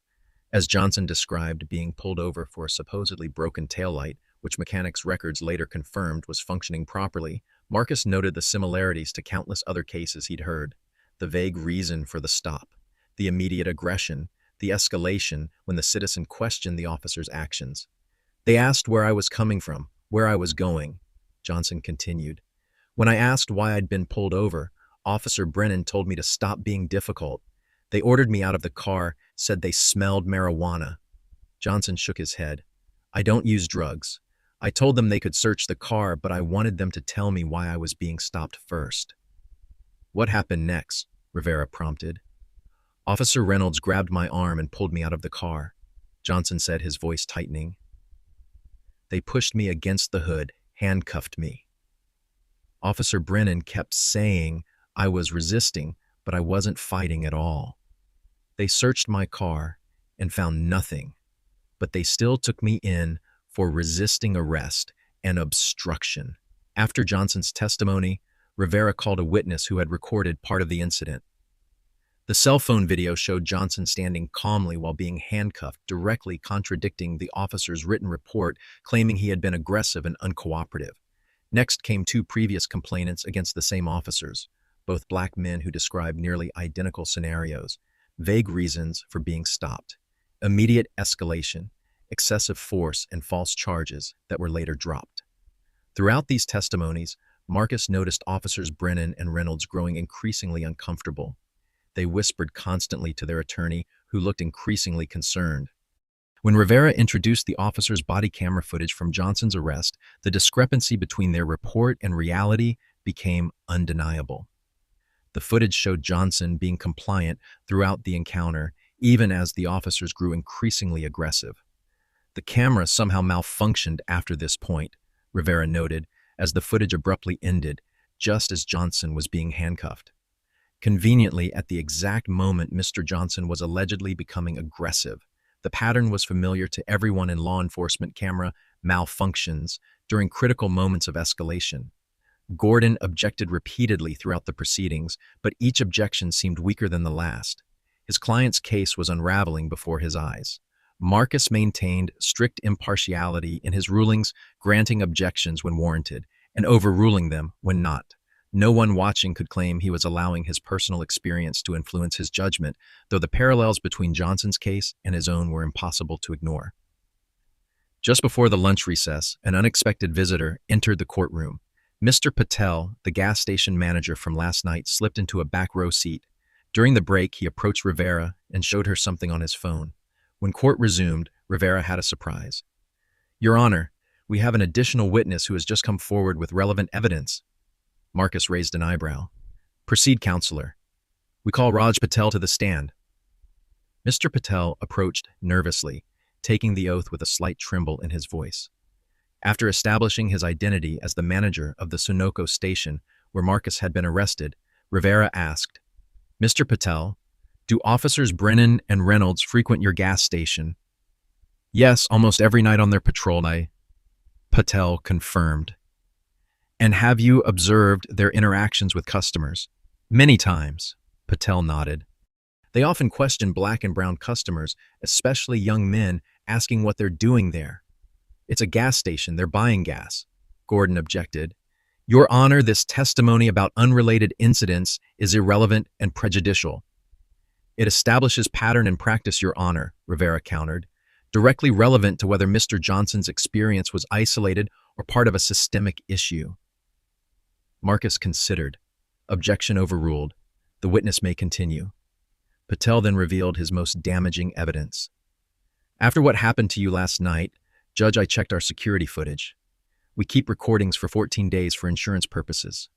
As Johnson described being pulled over for a supposedly broken taillight, which mechanics' records later confirmed was functioning properly, Marcus noted the similarities to countless other cases he'd heard. The vague reason for the stop, the immediate aggression, the escalation when the citizen questioned the officer's actions. "They asked where I was coming from, where I was going," Johnson continued. "When I asked why I'd been pulled over, Officer Brennan told me to stop being difficult. They ordered me out of the car, said they smelled marijuana." Johnson shook his head. "I don't use drugs. I told them they could search the car, but I wanted them to tell me why I was being stopped first." "What happened next?" Rivera prompted. "Officer Reynolds grabbed my arm and pulled me out of the car," Johnson said, his voice tightening. "They pushed me against the hood, handcuffed me. Officer Brennan kept saying I was resisting, but I wasn't fighting at all. They searched my car and found nothing, but they still took me in for resisting arrest and obstruction." After Johnson's testimony, Rivera called a witness who had recorded part of the incident. The cell phone video showed Johnson standing calmly while being handcuffed, directly contradicting the officer's written report claiming he had been aggressive and uncooperative. Next came 2 previous complainants against the same officers, both black men who described nearly identical scenarios, vague reasons for being stopped, immediate escalation, excessive force, and false charges that were later dropped. Throughout these testimonies, Marcus noticed Officers Brennan and Reynolds growing increasingly uncomfortable. They whispered constantly to their attorney, who looked increasingly concerned. When Rivera introduced the officers' body camera footage from Johnson's arrest, the discrepancy between their report and reality became undeniable. The footage showed Johnson being compliant throughout the encounter, even as the officers grew increasingly aggressive. "The camera somehow malfunctioned after this point," Rivera noted, as the footage abruptly ended, just as Johnson was being handcuffed. Conveniently, at the exact moment Mr. Johnson was allegedly becoming aggressive. The pattern was familiar to everyone in law enforcement: camera malfunctions during critical moments of escalation. Gordon objected repeatedly throughout the proceedings, but each objection seemed weaker than the last. His client's case was unraveling before his eyes. Marcus maintained strict impartiality in his rulings, granting objections when warranted and overruling them when not. No one watching could claim he was allowing his personal experience to influence his judgment, though the parallels between Johnson's case and his own were impossible to ignore. Just before the lunch recess, an unexpected visitor entered the courtroom. Mr. Patel, the gas station manager from last night, slipped into a back row seat. During the break, he approached Rivera and showed her something on his phone. When court resumed, Rivera had a surprise. Your Honor, we have an additional witness who has just come forward with relevant evidence. Marcus raised an eyebrow. Proceed, counselor. We call Raj Patel to the stand. Mr. Patel approached nervously, taking the oath with a slight tremble in his voice. After establishing his identity as the manager of the Sunoco station where Marcus had been arrested, Rivera asked, Mr. Patel, do officers Brennan and Reynolds frequent your gas station? Yes, almost every night on their patrol. Patel confirmed. And have you observed their interactions with customers? Many times, Patel nodded. They often question black and brown customers, especially young men, asking what they're doing there. It's a gas station, they're buying gas. Gordon objected. Your Honor, this testimony about unrelated incidents is irrelevant and prejudicial. It establishes pattern and practice, Your Honor, Rivera countered, directly relevant to whether Mr. Johnson's experience was isolated or part of a systemic issue. Marcus considered. Objection overruled. The witness may continue. Patel then revealed his most damaging evidence. After what happened to you last night, Judge, I checked our security footage. We keep recordings for 14 days for insurance purposes.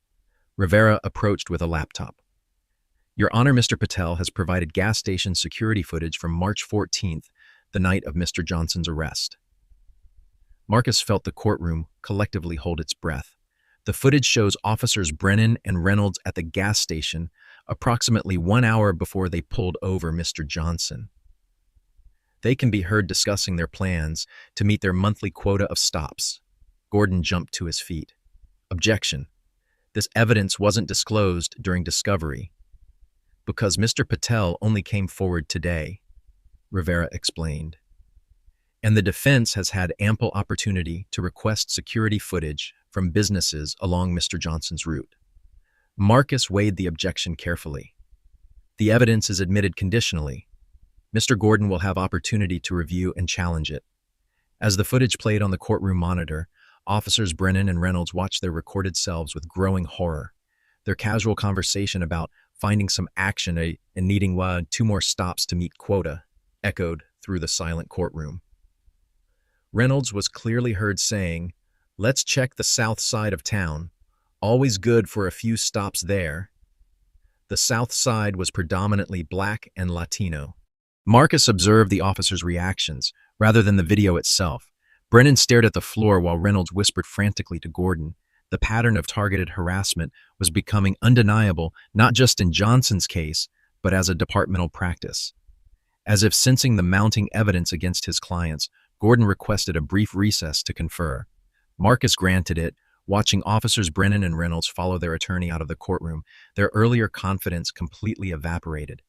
Rivera approached with a laptop. Your Honor, Mr. Patel has provided gas station security footage from March 14th, the night of Mr. Johnson's arrest. Marcus felt the courtroom collectively hold its breath. The footage shows officers Brennan and Reynolds at the gas station approximately 1 hour before they pulled over Mr. Johnson. They can be heard discussing their plans to meet their monthly quota of stops. Gordon jumped to his feet. Objection. This evidence wasn't disclosed during discovery because Mr. Patel only came forward today, Rivera explained. And the defense has had ample opportunity to request security footage from businesses along Mr. Johnson's route. Marcus weighed the objection carefully. The evidence is admitted conditionally. Mr. Gordon will have opportunity to review and challenge it. As the footage played on the courtroom monitor, officers Brennan and Reynolds watched their recorded selves with growing horror. Their casual conversation about finding some action and needing 2 more stops to meet quota echoed through the silent courtroom. Reynolds was clearly heard saying, "Let's check the south side of town. Always good for a few stops there." The south side was predominantly black and Latino. Marcus observed the officers' reactions, rather than the video itself. Brennan stared at the floor while Reynolds whispered frantically to Gordon. The pattern of targeted harassment was becoming undeniable, not just in Johnson's case, but as a departmental practice. As if sensing the mounting evidence against his clients, Gordon requested a brief recess to confer. Marcus granted it, watching officers Brennan and Reynolds follow their attorney out of the courtroom. Their earlier confidence completely evaporated.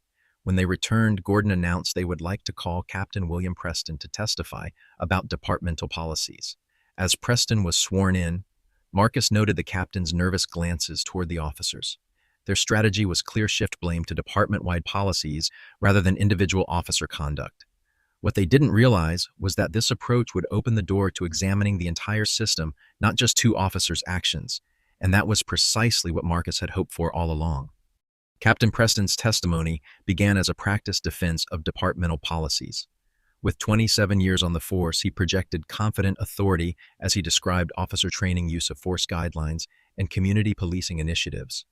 When they returned, Gordon announced they would like to call Captain William Preston to testify about departmental policies. As Preston was sworn in, Marcus noted the captain's nervous glances toward the officers. Their strategy was clear shift blame to department-wide policies rather than individual officer conduct. What they didn't realize was that this approach would open the door to examining the entire system, not just 2 officers' actions, and that was precisely what Marcus had hoped for all along. Captain Preston's testimony began as a practiced defense of departmental policies. With 27 years on the force, he projected confident authority as he described officer training, use of force guidelines, and community policing initiatives.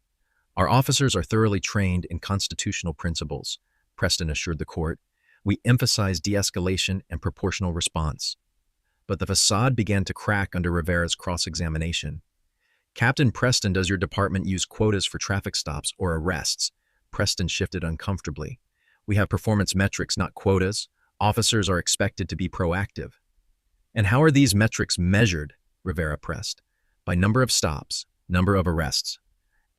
Our officers are thoroughly trained in constitutional principles, Preston assured the court. We emphasize de-escalation and proportional response. But the facade began to crack under Rivera's cross-examination. Captain Preston, does your department use quotas for traffic stops or arrests? Preston shifted uncomfortably. We have performance metrics, not quotas. Officers are expected to be proactive. And how are these metrics measured? Rivera pressed. By number of stops, number of arrests.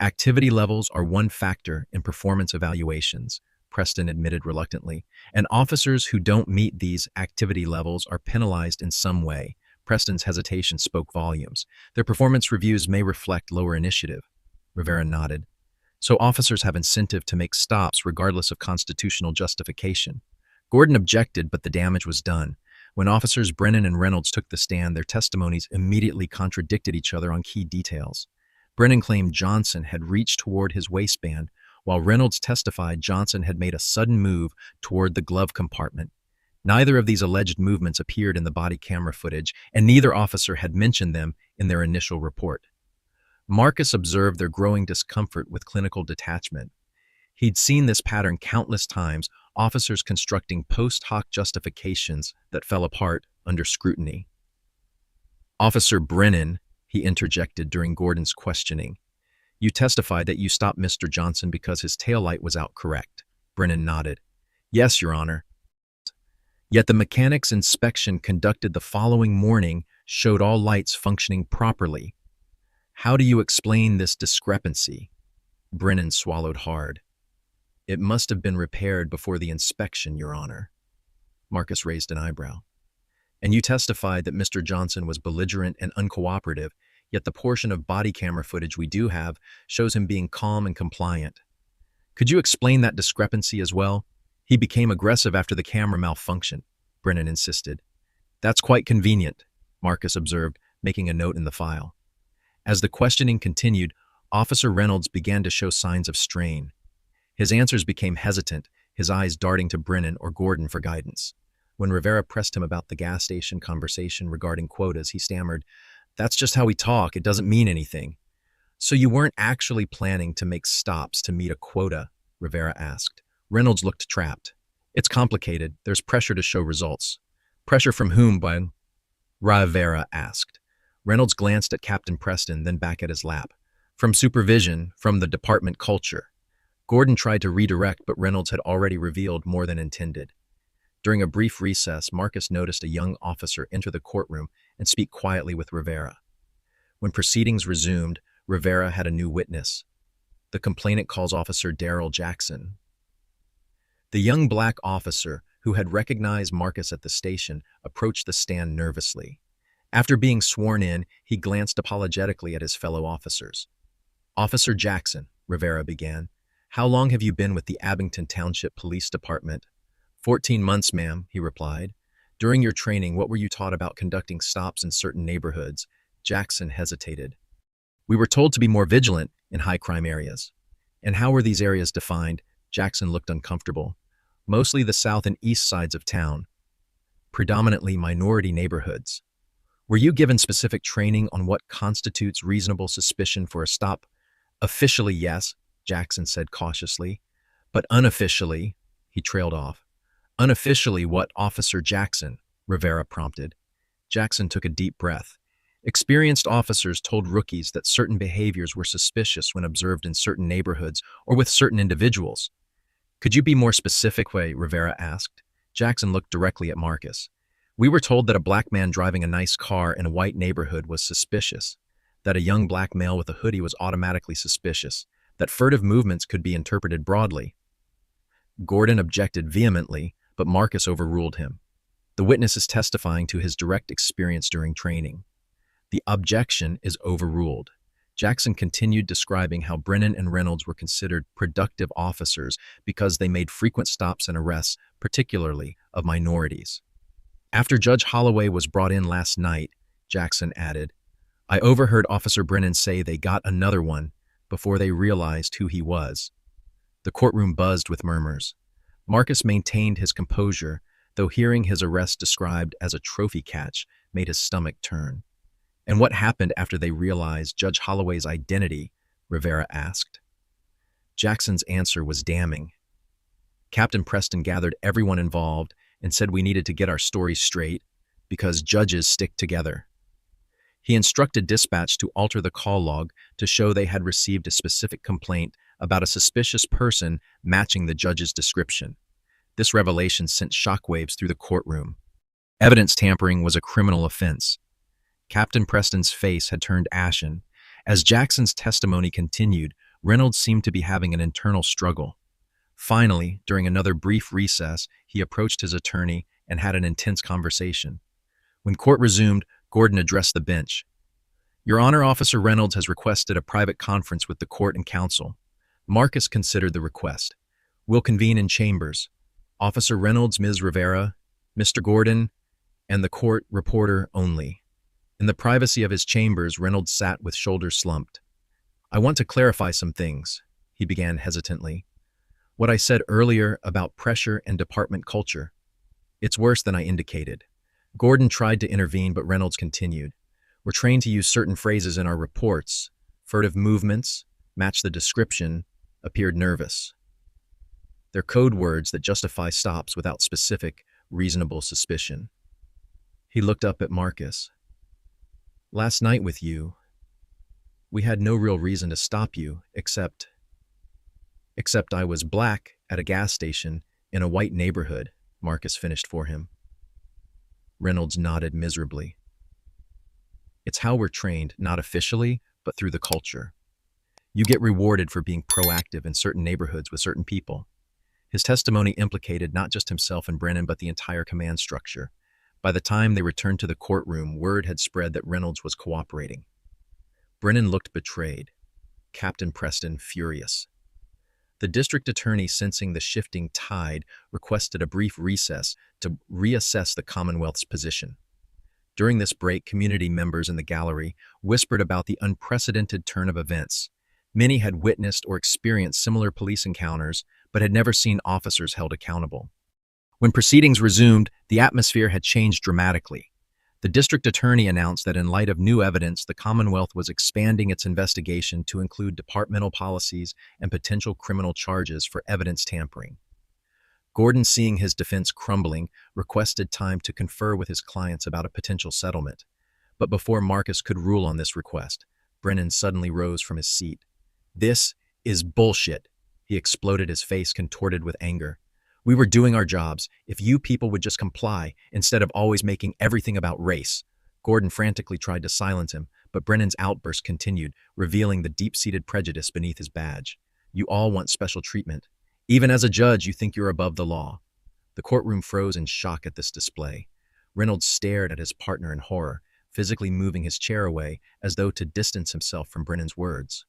Activity levels are one factor in performance evaluations, Preston admitted reluctantly, and officers who don't meet these activity levels are penalized in some way. Preston's hesitation spoke volumes. Their performance reviews may reflect lower initiative. Rivera nodded. So officers have incentive to make stops regardless of constitutional justification. Gordon objected, but the damage was done. When officers Brennan and Reynolds took the stand, their testimonies immediately contradicted each other on key details. Brennan claimed Johnson had reached toward his waistband, while Reynolds testified Johnson had made a sudden move toward the glove compartment. Neither of these alleged movements appeared in the body camera footage, and neither officer had mentioned them in their initial report. Marcus observed their growing discomfort with clinical detachment. He'd seen this pattern countless times, officers constructing post hoc justifications that fell apart under scrutiny. "Officer Brennan," he interjected during Gordon's questioning, "you testified that you stopped Mr. Johnson because his taillight was out, correct?" Brennan nodded. "Yes, Your Honor." Yet the mechanic's inspection conducted the following morning showed all lights functioning properly. How do you explain this discrepancy? Brennan swallowed hard. "It must have been repaired before the inspection, Your Honor." Marcus raised an eyebrow. "And you testified that Mr. Johnson was belligerent and uncooperative, yet the portion of body camera footage we do have shows him being calm and compliant. Could you explain that discrepancy as well? He became aggressive after the camera malfunctioned," Brennan insisted. "That's quite convenient," Marcus observed, making a note in the file. As the questioning continued, Officer Reynolds began to show signs of strain. His answers became hesitant, his eyes darting to Brennan or Gordon for guidance. When Rivera pressed him about the gas station conversation regarding quotas, he stammered, "That's just how we talk, it doesn't mean anything." "So you weren't actually planning to make stops to meet a quota?" Rivera asked. Reynolds looked trapped. "It's complicated. There's pressure to show results." "Pressure from whom, Bud?" Rivera asked. Reynolds glanced at Captain Preston, then back at his lap. "From supervision, from the department culture." Gordon tried to redirect, but Reynolds had already revealed more than intended. During a brief recess, Marcus noticed a young officer enter the courtroom and speak quietly with Rivera. When proceedings resumed, Rivera had a new witness. The complainant calls Officer Darrell Jackson. The young black officer, who had recognized Marcus at the station, approached the stand nervously. After being sworn in, he glanced apologetically at his fellow officers. "Officer Jackson," Rivera began, "how long have you been with the Abington Township Police Department?" 14 months, ma'am," he replied. "During your training, what were you taught about conducting stops in certain neighborhoods?" Jackson hesitated. "We were told to be more vigilant in high-crime areas." "And how were these areas defined?" Jackson looked uncomfortable. "Mostly the south and east sides of town. Predominantly minority neighborhoods." "Were you given specific training on what constitutes reasonable suspicion for a stop?" "Officially, yes," Jackson said cautiously. "But unofficially," he trailed off. "Unofficially what, Officer Jackson?" Rivera prompted. Jackson took a deep breath. "Experienced officers told rookies that certain behaviors were suspicious when observed in certain neighborhoods or with certain individuals." "Could you be more specific?" Rivera asked. Jackson looked directly at Marcus. "We were told that a black man driving a nice car in a white neighborhood was suspicious, that a young black male with a hoodie was automatically suspicious, that furtive movements could be interpreted broadly." Gordon objected vehemently, but Marcus overruled him. "The witness is testifying to his direct experience during training." "The objection is overruled." Jackson continued describing how Brennan and Reynolds were considered productive officers because they made frequent stops and arrests, particularly of minorities. "After Judge Holloway was brought in last night," Jackson added, "I overheard Officer Brennan say they got another one before they realized who he was." The courtroom buzzed with murmurs. Marcus maintained his composure, though hearing his arrest described as a trophy catch made his stomach turn. "And what happened after they realized Judge Holloway's identity?" Rivera asked. Jackson's answer was damning. "Captain Preston gathered everyone involved and said we needed to get our stories straight because judges stick together. He instructed dispatch to alter the call log to show they had received a specific complaint about a suspicious person matching the judge's description. This revelation sent shockwaves through the courtroom. Evidence tampering was a criminal offense. Captain Preston's face had turned ashen. As Jackson's testimony continued, Reynolds seemed to be having an internal struggle. Finally, during another brief recess, he approached his attorney and had an intense conversation. When court resumed, Gordon addressed the bench. "Your Honor, Officer Reynolds has requested a private conference with the court and counsel." Marcus considered the request. "We'll convene in chambers. Officer Reynolds, Ms. Rivera, Mr. Gordon, and the court reporter only. In the privacy of his chambers, Reynolds sat with shoulders slumped. "I want to clarify some things," he began hesitantly. "What I said earlier about pressure and department culture. It's worse than I indicated." Gordon tried to intervene, but Reynolds continued. "We're trained to use certain phrases in our reports. Furtive movements, match the description, appeared nervous. They're code words that justify stops without specific, reasonable suspicion." He looked up at Marcus. "Last night with you, we had no real reason to stop you, except I was black at a gas station in a white neighborhood," Marcus finished for him. Reynolds nodded miserably. "It's how we're trained, not officially, but through the culture. You get rewarded for being proactive in certain neighborhoods with certain people." His testimony implicated not just himself and Brennan, but the entire command structure. By the time they returned to the courtroom, word had spread that Reynolds was cooperating. Brennan looked betrayed. Captain Preston furious. The district attorney, sensing the shifting tide, requested a brief recess to reassess the Commonwealth's position. During this break, community members in the gallery whispered about the unprecedented turn of events. Many had witnessed or experienced similar police encounters, but had never seen officers held accountable. When proceedings resumed, the atmosphere had changed dramatically. The district attorney announced that in light of new evidence, the Commonwealth was expanding its investigation to include departmental policies and potential criminal charges for evidence tampering. Gordon, seeing his defense crumbling, requested time to confer with his clients about a potential settlement. But before Marcus could rule on this request, Brennan suddenly rose from his seat. "This is bullshit," he exploded, his face contorted with anger. "We were doing our jobs. If you people would just comply, instead of always making everything about race." Gordon frantically tried to silence him, but Brennan's outburst continued, revealing the deep-seated prejudice beneath his badge. "You all want special treatment. Even as a judge, you think you're above the law." The courtroom froze in shock at this display. Reynolds stared at his partner in horror, physically moving his chair away as though to distance himself from Brennan's words.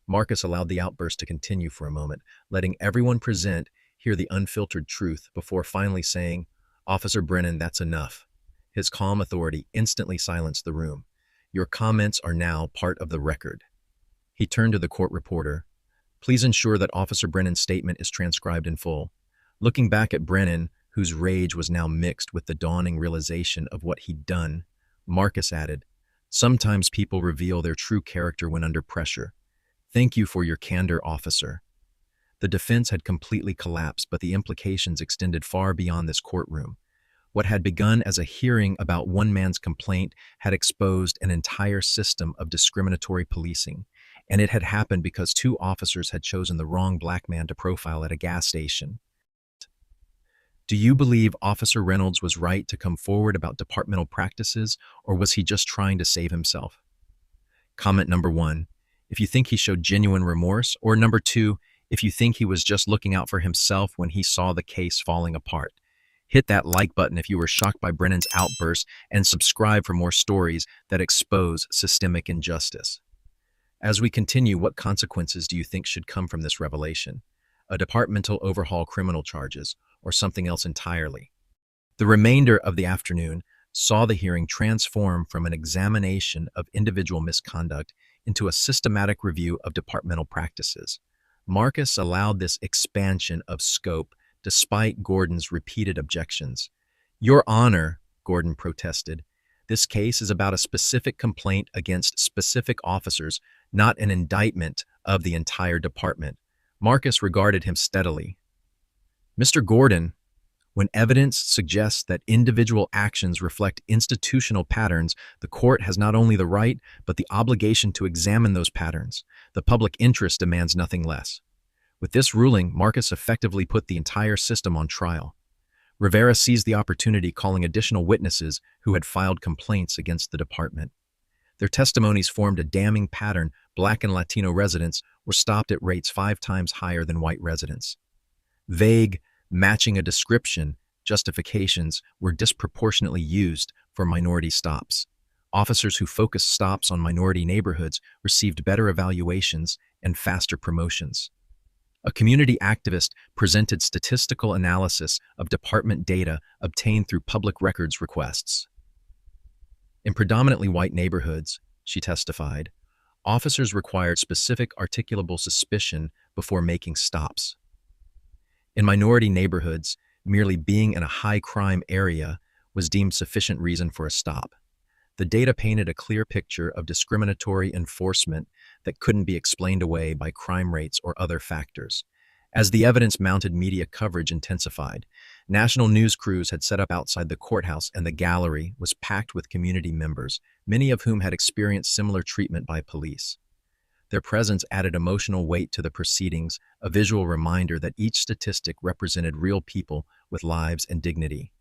Marcus allowed the outburst to continue for a moment, letting everyone present hear the unfiltered truth before finally saying, "Officer Brennan, that's enough." His calm authority instantly silenced the room. "Your comments are now part of the record." He turned to the court reporter. "Please ensure that Officer Brennan's statement is transcribed in full." Looking back at Brennan, whose rage was now mixed with the dawning realization of what he'd done, Marcus added, "Sometimes people reveal their true character when under pressure. Thank you for your candor, officer." The defense had completely collapsed, but the implications extended far beyond this courtroom. What had begun as a hearing about one man's complaint had exposed an entire system of discriminatory policing, and it had happened because two officers had chosen the wrong black man to profile at a gas station. Do you believe Officer Reynolds was right to come forward about departmental practices, or was he just trying to save himself? Comment number 1, if you think he showed genuine remorse, or number 2, if you think he was just looking out for himself when he saw the case falling apart. Hit that like button if you were shocked by Brennan's outburst, and subscribe for more stories that expose systemic injustice. As we continue, what consequences do you think should come from this revelation? A departmental overhaul, criminal charges, or something else entirely? The remainder of the afternoon saw the hearing transform from an examination of individual misconduct into a systematic review of departmental practices. Marcus allowed this expansion of scope despite Gordon's repeated objections. "Your Honor," Gordon protested, "this case is about a specific complaint against specific officers, not an indictment of the entire department." Marcus regarded him steadily. "Mr. Gordon, when evidence suggests that individual actions reflect institutional patterns, the court has not only the right, but the obligation to examine those patterns. The public interest demands nothing less." With this ruling, Marcus effectively put the entire system on trial. Rivera seized the opportunity, calling additional witnesses who had filed complaints against the department. Their testimonies formed a damning pattern. Black and Latino residents were stopped at rates 5 times higher than white residents. Vague, matching a description, justifications were disproportionately used for minority stops. Officers who focused stops on minority neighborhoods received better evaluations and faster promotions. A community activist presented statistical analysis of department data obtained through public records requests. In predominantly white neighborhoods, she testified, officers required specific articulable suspicion before making stops. In minority neighborhoods, merely being in a high-crime area was deemed sufficient reason for a stop. The data painted a clear picture of discriminatory enforcement that couldn't be explained away by crime rates or other factors. As the evidence-mounted media coverage intensified, national news crews had set up outside the courthouse, and the gallery was packed with community members, many of whom had experienced similar treatment by police. Their presence added emotional weight to the proceedings, a visual reminder that each statistic represented real people with lives and dignity.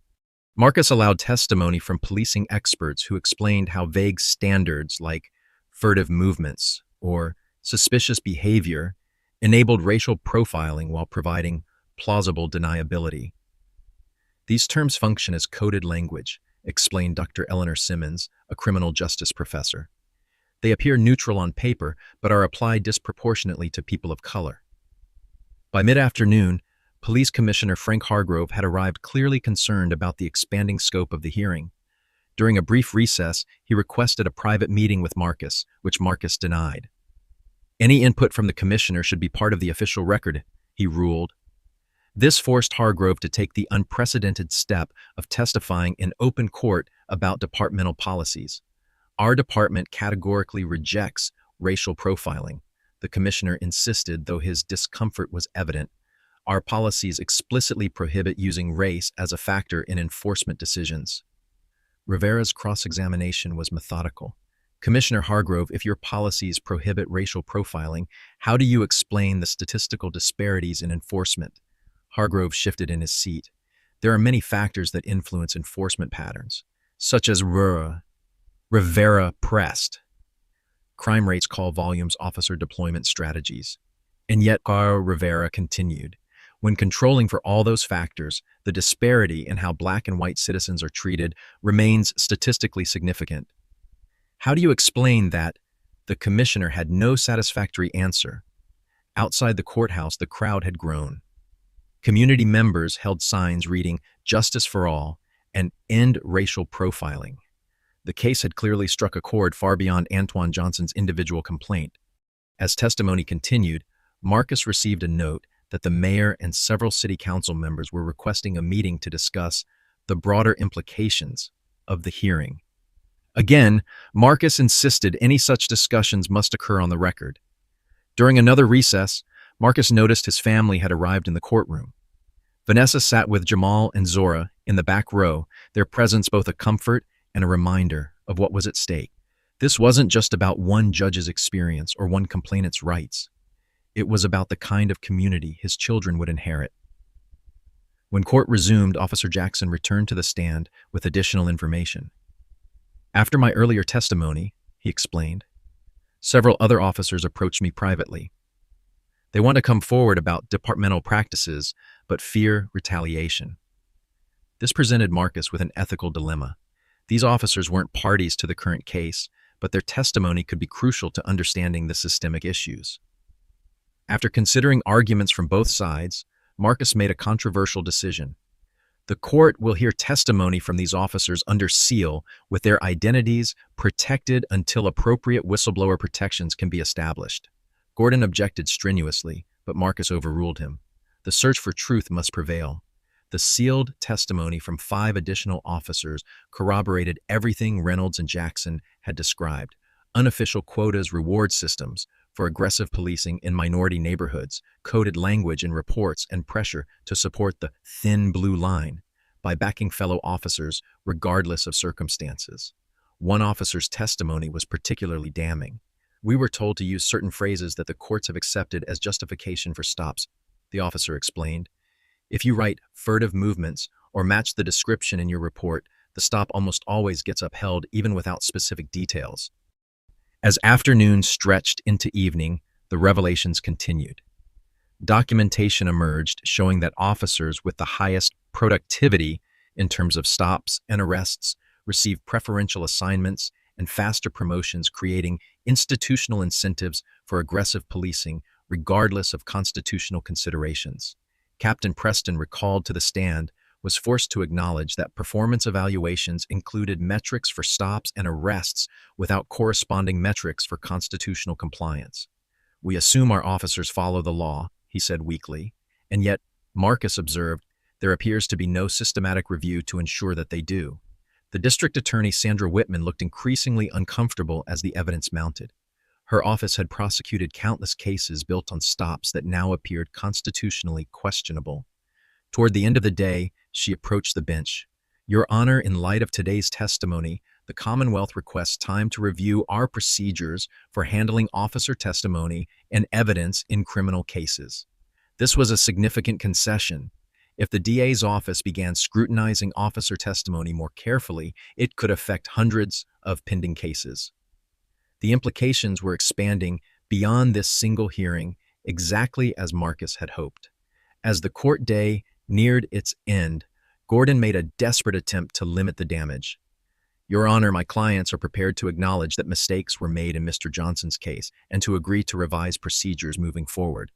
Marcus allowed testimony from policing experts who explained how vague standards like furtive movements or suspicious behavior enabled racial profiling while providing plausible deniability. These terms function as coded language, explained Dr. Eleanor Simmons, a criminal justice professor. They appear neutral on paper, but are applied disproportionately to people of color. By mid-afternoon, Police Commissioner Frank Hargrove had arrived, clearly concerned about the expanding scope of the hearing. During a brief recess, he requested a private meeting with Marcus, which Marcus denied. Any input from the commissioner should be part of the official record, he ruled. This forced Hargrove to take the unprecedented step of testifying in open court about departmental policies. Our department categorically rejects racial profiling, the commissioner insisted, though his discomfort was evident. Our policies explicitly prohibit using race as a factor in enforcement decisions. Rivera's cross-examination was methodical. Commissioner Hargrove, if your policies prohibit racial profiling, how do you explain the statistical disparities in enforcement? Hargrove shifted in his seat. There are many factors that influence enforcement patterns, such as Rivera pressed. Crime rates call volumes, officer deployment strategies. And yet, Rivera continued. When controlling for all those factors, the disparity in how black and white citizens are treated remains statistically significant. How do you explain that? The commissioner had no satisfactory answer. Outside the courthouse, the crowd had grown. Community members held signs reading "Justice for All" and "End Racial Profiling." The case had clearly struck a chord far beyond Antoine Johnson's individual complaint. As testimony continued, Marcus received a note that the mayor and several city council members were requesting a meeting to discuss the broader implications of the hearing. Again, Marcus insisted any such discussions must occur on the record. During another recess, Marcus noticed his family had arrived in the courtroom. Vanessa sat with Jamal and Zora in the back row, their presence both a comfort and a reminder of what was at stake. This wasn't just about one judge's experience or one complainant's rights. It was about the kind of community his children would inherit. When court resumed, Officer Jackson returned to the stand with additional information. After my earlier testimony, he explained, several other officers approached me privately. They want to come forward about departmental practices, but fear retaliation. This presented Marcus with an ethical dilemma. These officers weren't parties to the current case, but their testimony could be crucial to understanding the systemic issues. After considering arguments from both sides, Marcus made a controversial decision. The court will hear testimony from these officers under seal, with their identities protected until appropriate whistleblower protections can be established. Gordon objected strenuously, but Marcus overruled him. The search for truth must prevail. The sealed testimony from 5 additional officers corroborated everything Reynolds and Jackson had described: unofficial quotas, reward systems for aggressive policing in minority neighborhoods, coded language in reports, and pressure to support the thin blue line by backing fellow officers regardless of circumstances. One officer's testimony was particularly damning. We were told to use certain phrases that the courts have accepted as justification for stops, the officer explained. If you write furtive movements or match the description in your report, the stop almost always gets upheld even without specific details. As afternoon stretched into evening, the revelations continued. Documentation emerged showing that officers with the highest productivity in terms of stops and arrests received preferential assignments and faster promotions, creating institutional incentives for aggressive policing regardless of constitutional considerations. Captain Preston recalled to the stand was forced to acknowledge that performance evaluations included metrics for stops and arrests without corresponding metrics for constitutional compliance. "We assume our officers follow the law," he said weakly, and yet, Marcus observed, there appears to be no systematic review to ensure that they do. The district attorney Sandra Whitman looked increasingly uncomfortable as the evidence mounted. Her office had prosecuted countless cases built on stops that now appeared constitutionally questionable. Toward the end of the day, she approached the bench. "Your Honor, in light of today's testimony, the Commonwealth requests time to review our procedures for handling officer testimony and evidence in criminal cases." This was a significant concession. If the DA's office began scrutinizing officer testimony more carefully, it could affect hundreds of pending cases. The implications were expanding beyond this single hearing, exactly as Marcus had hoped. As the court day neared its end, Gordon made a desperate attempt to limit the damage. "Your Honor, my clients are prepared to acknowledge that mistakes were made in Mr. Johnson's case and to agree to revise procedures moving forward."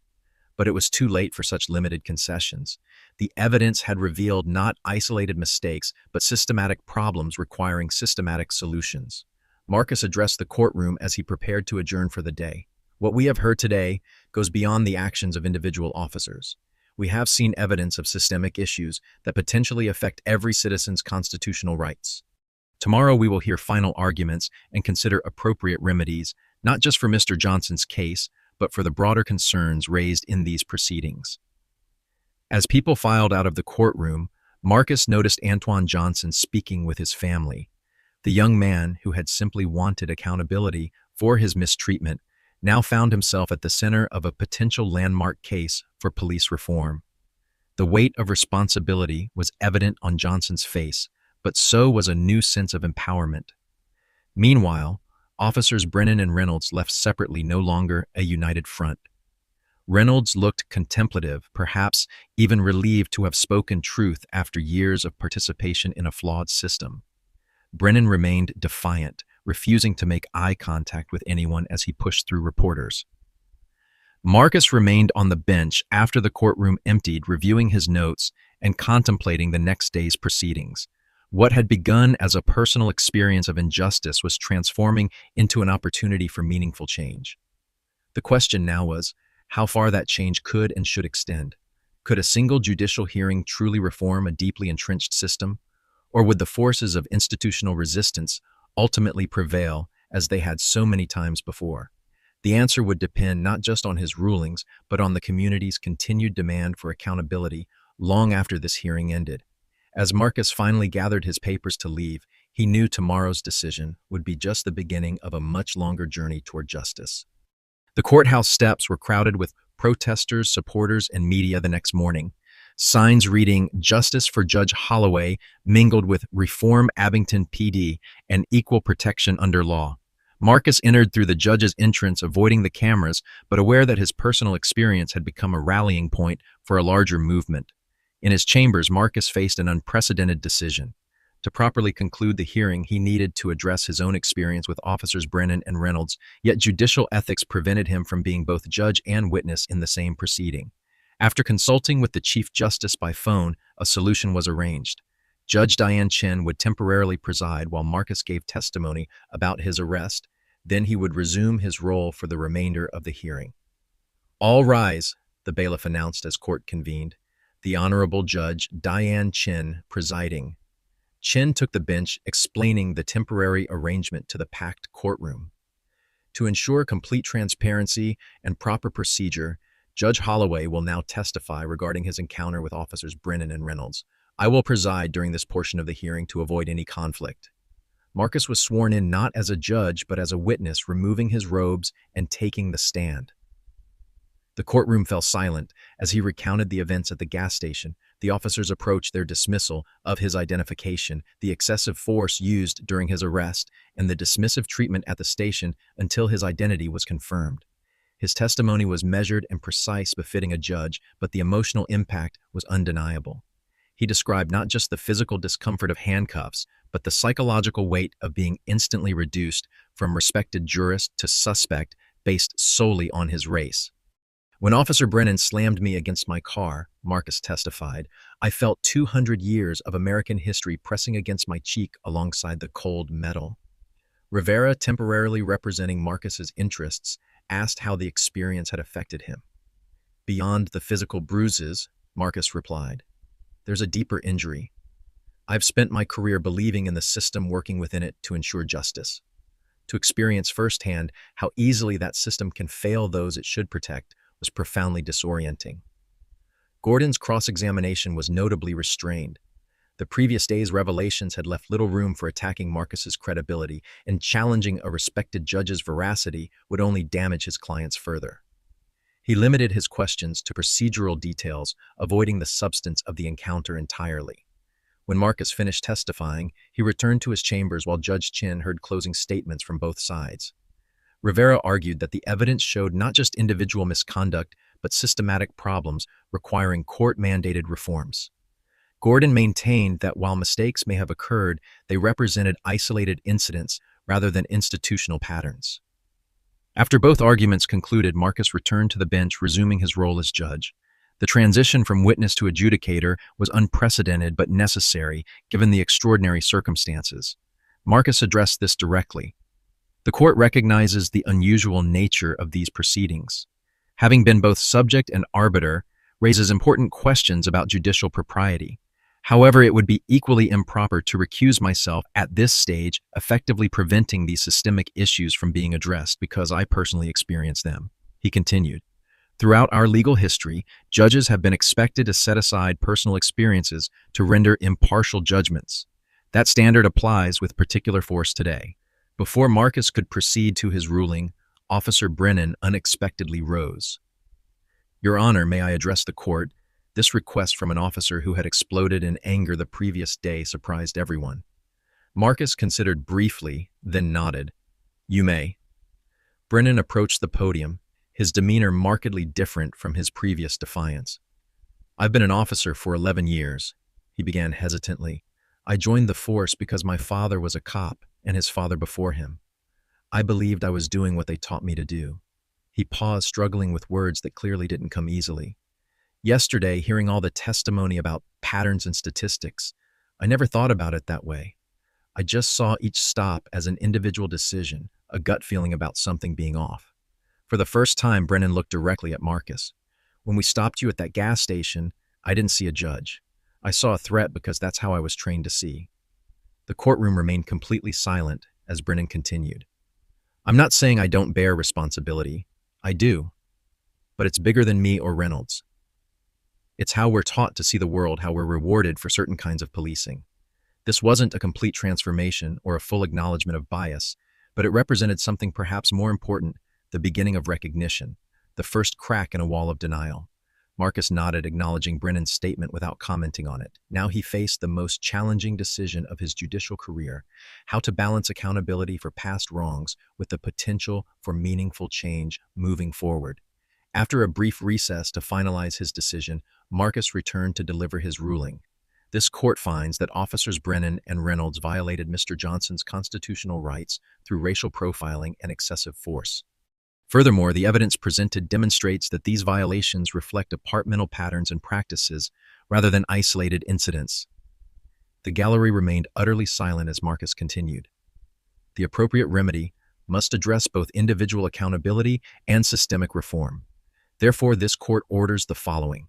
But it was too late for such limited concessions. The evidence had revealed not isolated mistakes, but systematic problems requiring systematic solutions. Marcus addressed the courtroom as he prepared to adjourn for the day. "What we have heard today goes beyond the actions of individual officers. We have seen evidence of systemic issues that potentially affect every citizen's constitutional rights. Tomorrow we will hear final arguments and consider appropriate remedies, not just for Mr. Johnson's case, but for the broader concerns raised in these proceedings." As people filed out of the courtroom, Marcus noticed Antoine Johnson speaking with his family. The young man, who had simply wanted accountability for his mistreatment, now found himself at the center of a potential landmark case for police reform. The weight of responsibility was evident on Johnson's face, but so was a new sense of empowerment. Meanwhile, Officers Brennan and Reynolds left separately, no longer a united front. Reynolds looked contemplative, perhaps even relieved to have spoken truth after years of participation in a flawed system. Brennan remained defiant, refusing to make eye contact with anyone as he pushed through reporters. Marcus remained on the bench after the courtroom emptied, reviewing his notes and contemplating the next day's proceedings. What had begun as a personal experience of injustice was transforming into an opportunity for meaningful change. The question now was how far that change could and should extend. Could a single judicial hearing truly reform a deeply entrenched system? Or would the forces of institutional resistance ultimately prevail as they had so many times before? The answer would depend not just on his rulings, but on the community's continued demand for accountability long after this hearing ended. As Marcus finally gathered his papers to leave, he knew tomorrow's decision would be just the beginning of a much longer journey toward justice. The courthouse steps were crowded with protesters, supporters, and media the next morning. Signs reading "Justice for Judge Holloway" mingled with "Reform Abington PD" and "Equal Protection Under Law." Marcus entered through the judge's entrance, avoiding the cameras, but aware that his personal experience had become a rallying point for a larger movement. In his chambers, Marcus faced an unprecedented decision. To properly conclude the hearing, he needed to address his own experience with Officers Brennan and Reynolds, yet judicial ethics prevented him from being both judge and witness in the same proceeding. After consulting with the Chief Justice by phone, a solution was arranged. Judge Diane Chin would temporarily preside while Marcus gave testimony about his arrest. Then he would resume his role for the remainder of the hearing. "All rise," the bailiff announced as court convened. The Honorable Judge Diane Chin presiding. Chin took the bench, explaining the temporary arrangement to the packed courtroom. To ensure complete transparency and proper procedure, Judge Holloway will now testify regarding his encounter with Officers Brennan and Reynolds. I will preside during this portion of the hearing to avoid any conflict. Marcus was sworn in not as a judge, but as a witness, removing his robes and taking the stand. The courtroom fell silent as he recounted the events at the gas station. The officers approached their dismissal of his identification, the excessive force used during his arrest, and the dismissive treatment at the station until his identity was confirmed. His testimony was measured and precise, befitting a judge, but the emotional impact was undeniable. He described not just the physical discomfort of handcuffs, but the psychological weight of being instantly reduced from respected jurist to suspect based solely on his race. When Officer Brennan slammed me against my car, Marcus testified, I felt 200 years of American history pressing against my cheek alongside the cold metal. Rivera, temporarily representing Marcus's interests, asked how the experience had affected him. Beyond the physical bruises, Marcus replied, there's a deeper injury. I've spent my career believing in the system working within it to ensure justice. To experience firsthand how easily that system can fail those it should protect was profoundly disorienting. Gordon's cross-examination was notably restrained. The previous day's revelations had left little room for attacking Marcus's credibility, and challenging a respected judge's veracity would only damage his clients further. He limited his questions to procedural details, avoiding the substance of the encounter entirely. When Marcus finished testifying, he returned to his chambers while Judge Chin heard closing statements from both sides. Rivera argued that the evidence showed not just individual misconduct, but systematic problems requiring court-mandated reforms. Gordon maintained that while mistakes may have occurred, they represented isolated incidents rather than institutional patterns. After both arguments concluded, Marcus returned to the bench, resuming his role as judge. The transition from witness to adjudicator was unprecedented but necessary given the extraordinary circumstances. Marcus addressed this directly. The court recognizes the unusual nature of these proceedings. Having been both subject and arbiter raises important questions about judicial propriety. However, it would be equally improper to recuse myself at this stage, effectively preventing these systemic issues from being addressed because I personally experienced them. He continued, throughout our legal history, judges have been expected to set aside personal experiences to render impartial judgments. That standard applies with particular force today. Before Marcus could proceed to his ruling, Officer Brennan unexpectedly rose. Your Honor, may I address the court? This request from an officer who had exploded in anger the previous day surprised everyone. Marcus considered briefly, then nodded. You may. Brennan approached the podium, his demeanor markedly different from his previous defiance. I've been an officer for 11 years, he began hesitantly. I joined the force because my father was a cop and his father before him. I believed I was doing what they taught me to do. He paused, struggling with words that clearly didn't come easily. Yesterday, hearing all the testimony about patterns and statistics, I never thought about it that way. I just saw each stop as an individual decision, a gut feeling about something being off. For the first time, Brennan looked directly at Marcus. When we stopped you at that gas station, I didn't see a judge. I saw a threat because that's how I was trained to see. The courtroom remained completely silent as Brennan continued. I'm not saying I don't bear responsibility. I do. But it's bigger than me or Reynolds. It's how we're taught to see the world, how we're rewarded for certain kinds of policing. This wasn't a complete transformation or a full acknowledgement of bias, but it represented something perhaps more important, the beginning of recognition, the first crack in a wall of denial. Marcus nodded, acknowledging Brennan's statement without commenting on it. Now he faced the most challenging decision of his judicial career, how to balance accountability for past wrongs with the potential for meaningful change moving forward. After a brief recess to finalize his decision, Marcus returned to deliver his ruling. This court finds that Officers Brennan and Reynolds violated Mr. Johnson's constitutional rights through racial profiling and excessive force. Furthermore, the evidence presented demonstrates that these violations reflect departmental patterns and practices rather than isolated incidents. The gallery remained utterly silent as Marcus continued. The appropriate remedy must address both individual accountability and systemic reform. Therefore, this court orders the following.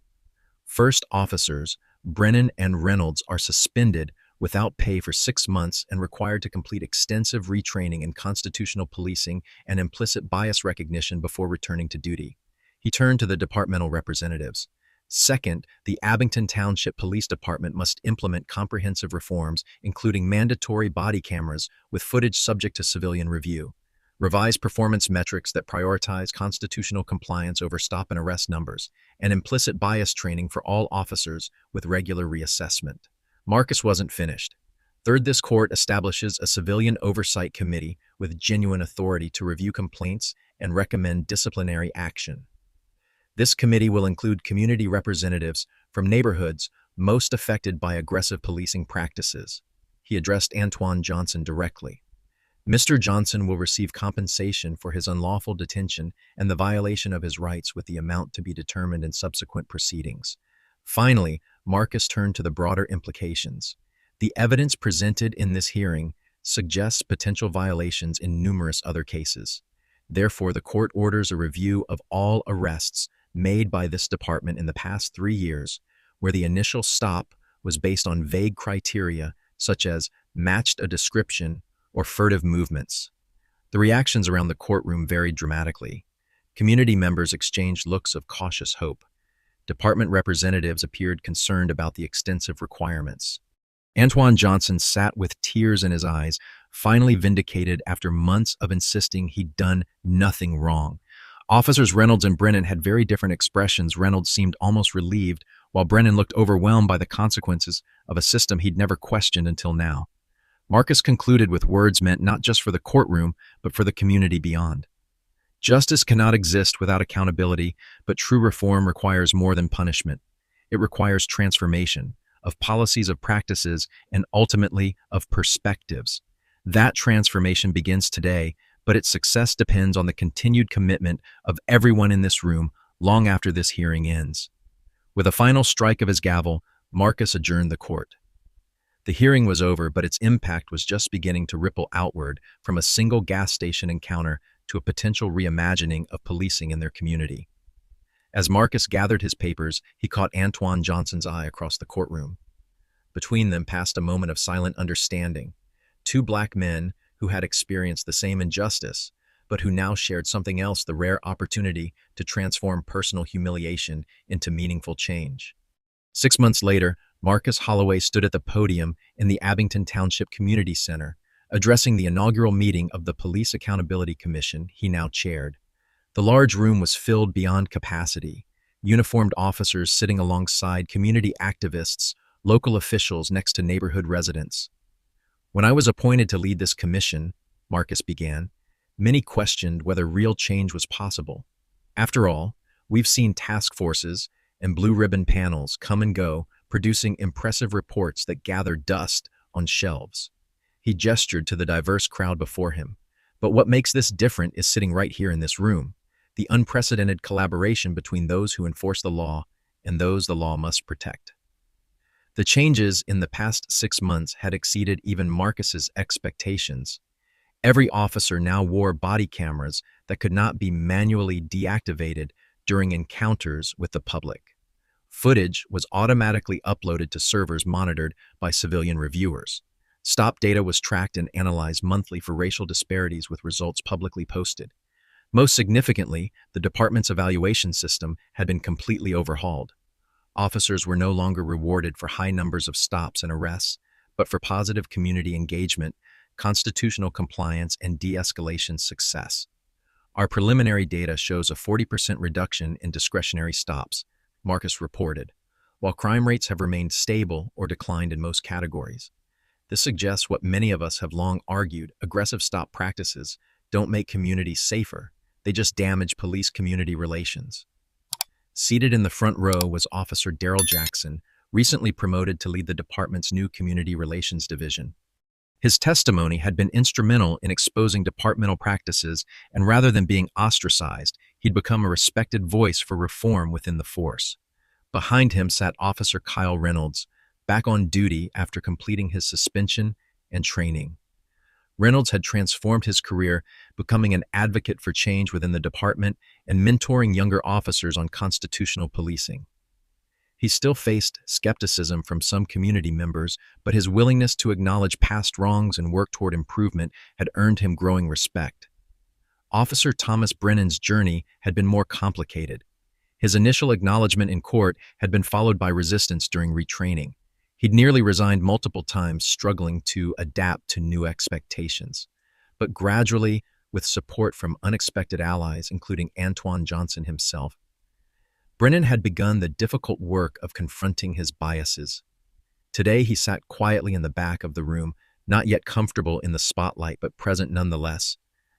First, officers Brennan and Reynolds are suspended without pay for 6 months and required to complete extensive retraining in constitutional policing and implicit bias recognition before returning to duty. He turned to the departmental representatives. Second, the Abington Township Police Department must implement comprehensive reforms, including mandatory body cameras with footage subject to civilian review. Revise performance metrics that prioritize constitutional compliance over stop and arrest numbers, and implicit bias training for all officers with regular reassessment. Marcus wasn't finished. Third, this court establishes a civilian oversight committee with genuine authority to review complaints and recommend disciplinary action. This committee will include community representatives from neighborhoods most affected by aggressive policing practices. He addressed Antoine Johnson directly. Mr. Johnson will receive compensation for his unlawful detention and the violation of his rights with the amount to be determined in subsequent proceedings. Finally, Marcus turned to the broader implications. The evidence presented in this hearing suggests potential violations in numerous other cases. Therefore, the court orders a review of all arrests made by this department in the past 3 years, where the initial stop was based on vague criteria such as matched a description or furtive movements. The reactions around the courtroom varied dramatically. Community members exchanged looks of cautious hope. Department representatives appeared concerned about the extensive requirements. Antoine Johnson sat with tears in his eyes, finally vindicated after months of insisting he'd done nothing wrong. Officers Reynolds and Brennan had very different expressions. Reynolds seemed almost relieved, while Brennan looked overwhelmed by the consequences of a system he'd never questioned until now. Marcus concluded with words meant not just for the courtroom, but for the community beyond. Justice cannot exist without accountability, but true reform requires more than punishment. It requires transformation of policies, of practices, and ultimately of perspectives. That transformation begins today, but its success depends on the continued commitment of everyone in this room long after this hearing ends. With a final strike of his gavel, Marcus adjourned the court. The hearing was over, but its impact was just beginning to ripple outward from a single gas station encounter to a potential reimagining of policing in their community. As Marcus gathered his papers, he caught Antoine Johnson's eye across the courtroom. Between them passed a moment of silent understanding. Two black men who had experienced the same injustice, but who now shared something else, the rare opportunity to transform personal humiliation into meaningful change. 6 months later, Marcus Holloway stood at the podium in the Abington Township Community Center, addressing the inaugural meeting of the Police Accountability Commission he now chaired. The large room was filled beyond capacity, uniformed officers sitting alongside community activists, local officials next to neighborhood residents. When I was appointed to lead this commission, Marcus began, many questioned whether real change was possible. After all, we've seen task forces and blue ribbon panels come and go, producing impressive reports that gather dust on shelves. He gestured to the diverse crowd before him. But what makes this different is sitting right here in this room, the unprecedented collaboration between those who enforce the law and those the law must protect. The changes in the past 6 months had exceeded even Marcus's expectations. Every officer now wore body cameras that could not be manually deactivated during encounters with the public. Footage was automatically uploaded to servers monitored by civilian reviewers. Stop data was tracked and analyzed monthly for racial disparities with results publicly posted. Most significantly, the department's evaluation system had been completely overhauled. Officers were no longer rewarded for high numbers of stops and arrests, but for positive community engagement, constitutional compliance, and de-escalation success. Our preliminary data shows a 40% reduction in discretionary stops, Marcus reported, while crime rates have remained stable or declined in most categories. This suggests what many of us have long argued: aggressive stop practices don't make communities safer, they just damage police-community relations. Seated in the front row was Officer Daryl Jackson, recently promoted to lead the department's new Community Relations Division. His testimony had been instrumental in exposing departmental practices, and rather than being ostracized, he'd become a respected voice for reform within the force. Behind him sat Officer Kyle Reynolds, back on duty after completing his suspension and training. Reynolds had transformed his career, becoming an advocate for change within the department and mentoring younger officers on constitutional policing. He still faced skepticism from some community members, but his willingness to acknowledge past wrongs and work toward improvement had earned him growing respect. Officer Thomas Brennan's journey had been more complicated. His initial acknowledgement in court had been followed by resistance during retraining. He'd nearly resigned multiple times, struggling to adapt to new expectations. But gradually, with support from unexpected allies, including Antoine Johnson himself, Brennan had begun the difficult work of confronting his biases. Today, he sat quietly in the back of the room, not yet comfortable in the spotlight, but present nonetheless,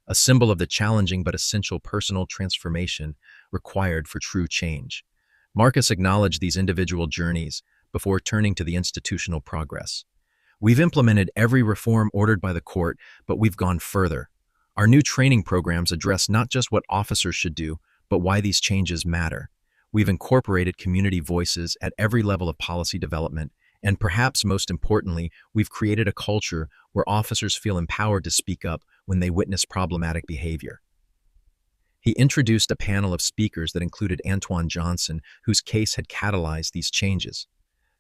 a symbol of the challenging but essential personal transformation required for true change. Marcus acknowledged these individual journeys before turning to the institutional progress. We've implemented every reform ordered by the court, but we've gone further. Our new training programs address not just what officers should do, but why these changes matter. We've incorporated community voices at every level of policy development, and perhaps most importantly, we've created a culture where officers feel empowered to speak up when they witness problematic behavior. He introduced a panel of speakers that included Antoine Johnson, whose case had catalyzed these changes.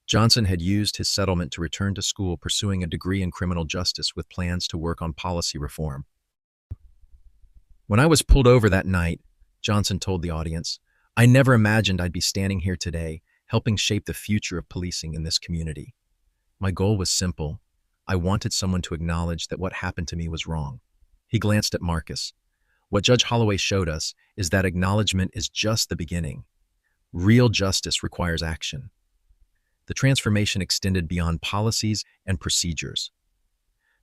Johnson had used his settlement to return to school, pursuing a degree in criminal justice with plans to work on policy reform. "When I was pulled over that night," Johnson told the audience, "I never imagined I'd be standing here today, helping shape the future of policing in this community. My goal was simple. I wanted someone to acknowledge that what happened to me was wrong." He glanced at Marcus. "What Judge Holloway showed us is that acknowledgement is just the beginning. Real justice requires action." The transformation extended beyond policies and procedures.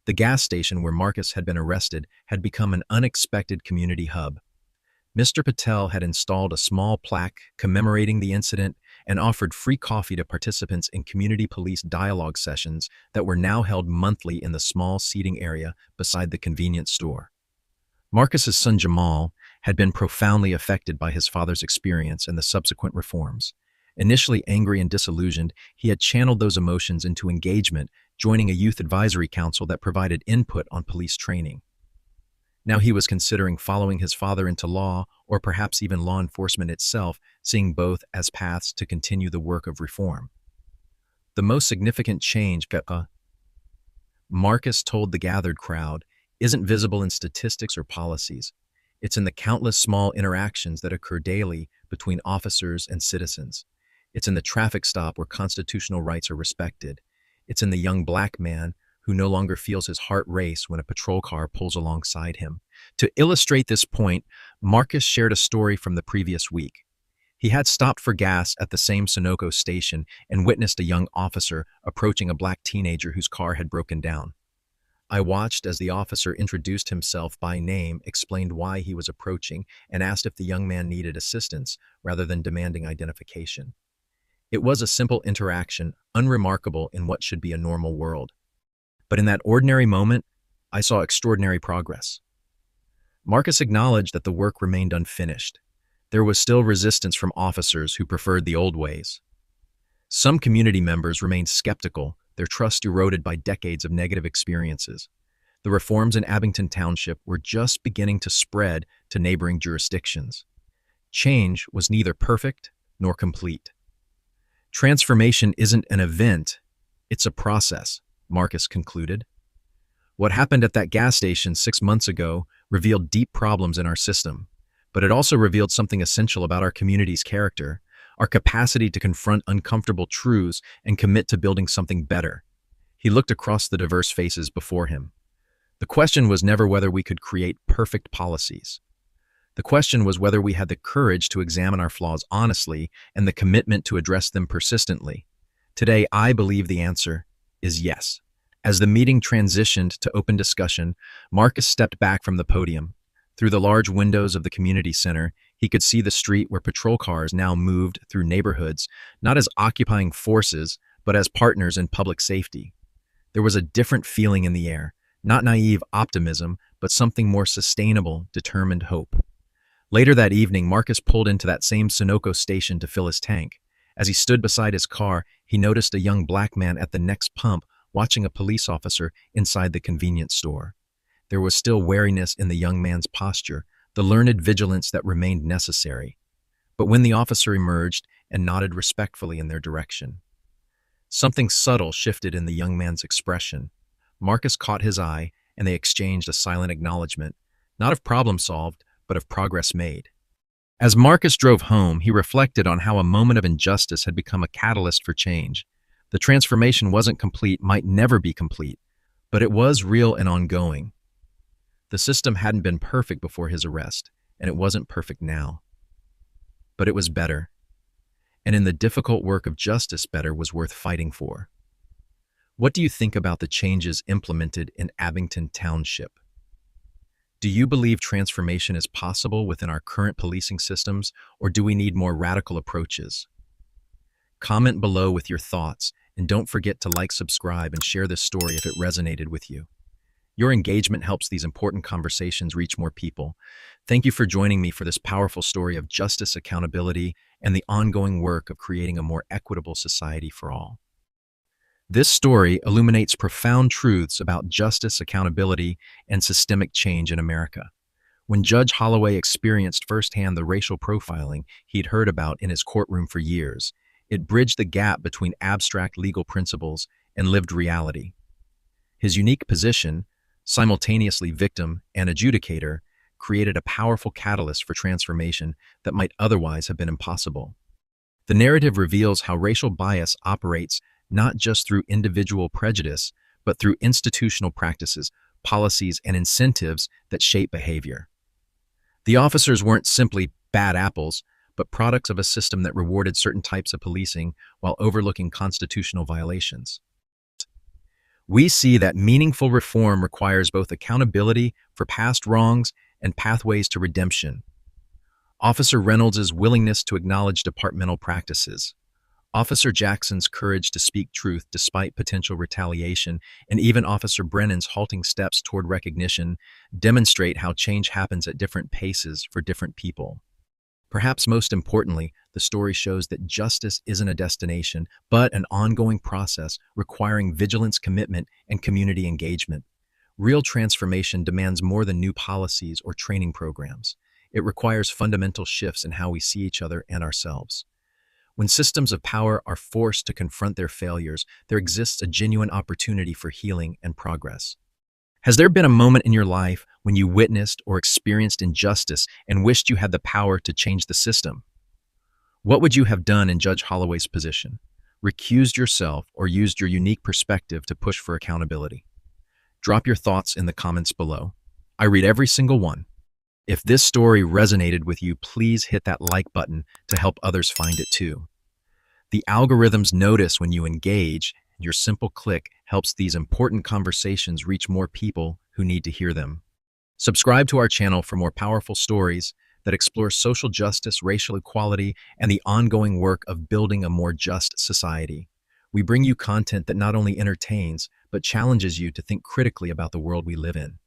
The gas station where Marcus had been arrested had become an unexpected community hub. Mr. Patel had installed a small plaque commemorating the incident and offered free coffee to participants in community police dialogue sessions that were now held monthly in the small seating area beside the convenience store. Marcus's son Jamal had been profoundly affected by his father's experience and the subsequent reforms. Initially angry and disillusioned, he had channeled those emotions into engagement, joining a youth advisory council that provided input on police training. Now he was considering following his father into law, or perhaps even law enforcement itself, seeing both as paths to continue the work of reform. The most significant change, Marcus told the gathered crowd, isn't visible in statistics or policies. It's in the countless small interactions that occur daily between officers and citizens. It's in the traffic stop where constitutional rights are respected. It's in the young black man who no longer feels his heart race when a patrol car pulls alongside him. To illustrate this point, Marcus shared a story from the previous week. He had stopped for gas at the same Sunoco station and witnessed a young officer approaching a black teenager whose car had broken down. "I watched as the officer introduced himself by name, explained why he was approaching, and asked if the young man needed assistance rather than demanding identification. It was a simple interaction, unremarkable in what should be a normal world. But in that ordinary moment, I saw extraordinary progress." Marcus acknowledged that the work remained unfinished. There was still resistance from officers who preferred the old ways. Some community members remained skeptical, their trust eroded by decades of negative experiences. The reforms in Abington Township were just beginning to spread to neighboring jurisdictions. Change was neither perfect nor complete. "Transformation isn't an event, it's a process," Marcus concluded. "What happened at that gas station 6 months ago revealed deep problems in our system, but it also revealed something essential about our community's character, our capacity to confront uncomfortable truths and commit to building something better." He looked across the diverse faces before him. The question was never whether we could create perfect policies. The question was whether we had the courage to examine our flaws honestly and the commitment to address them persistently. Today, I believe the answer is yes. As the meeting transitioned to open discussion, Marcus stepped back from the podium. Through the large windows of the community center, he could see the street where patrol cars now moved through neighborhoods, not as occupying forces, but as partners in public safety. There was a different feeling in the air, not naive optimism, but something more sustainable, determined hope. Later that evening, Marcus pulled into that same Sunoco station to fill his tank. As he stood beside his car, he noticed a young black man at the next pump watching a police officer inside the convenience store. There was still wariness in the young man's posture, the learned vigilance that remained necessary. But when the officer emerged and nodded respectfully in their direction, something subtle shifted in the young man's expression. Marcus caught his eye, and they exchanged a silent acknowledgement, not of problem solved, but of progress made. As Marcus drove home, he reflected on how a moment of injustice had become a catalyst for change. The transformation wasn't complete, might never be complete, but it was real and ongoing. The system hadn't been perfect before his arrest, and it wasn't perfect now. But it was better. And in the difficult work of justice, better was worth fighting for. What do you think about the changes implemented in Abington Township? Do you believe transformation is possible within our current policing systems, or do we need more radical approaches? Comment below with your thoughts, And don't forget to like, subscribe, and share this story if it resonated with you. Your engagement helps these important conversations reach more people. Thank you for joining me for this powerful story of justice, accountability, and the ongoing work of creating a more equitable society for all. This story illuminates profound truths about justice, accountability, and systemic change in America. When Judge Holloway experienced firsthand the racial profiling he'd heard about in his courtroom for years, it bridged the gap between abstract legal principles and lived reality. His unique position, simultaneously victim and adjudicator, created a powerful catalyst for transformation that might otherwise have been impossible. The narrative reveals how racial bias operates not just through individual prejudice, but through institutional practices, policies, and incentives that shape behavior. The officers weren't simply bad apples, but products of a system that rewarded certain types of policing while overlooking constitutional violations. We see that meaningful reform requires both accountability for past wrongs and pathways to redemption. Officer Reynolds' willingness to acknowledge departmental practices, Officer Jackson's courage to speak truth despite potential retaliation, and even Officer Brennan's halting steps toward recognition demonstrate how change happens at different paces for different people. Perhaps most importantly, the story shows that justice isn't a destination, but an ongoing process requiring vigilance, commitment, and community engagement. Real transformation demands more than new policies or training programs. It requires fundamental shifts in how we see each other and ourselves. When systems of power are forced to confront their failures, there exists a genuine opportunity for healing and progress. Has there been a moment in your life when you witnessed or experienced injustice and wished you had the power to change the system? What would you have done in Judge Holloway's position? Recused yourself or used your unique perspective to push for accountability? Drop your thoughts in the comments below. I read every single one. If this story resonated with you, please hit that like button to help others find it too. The algorithms notice when you engage, and your simple click helps these important conversations reach more people who need to hear them. Subscribe to our channel for more powerful stories that explore social justice, racial equality, and the ongoing work of building a more just society. We bring you content that not only entertains, but challenges you to think critically about the world we live in.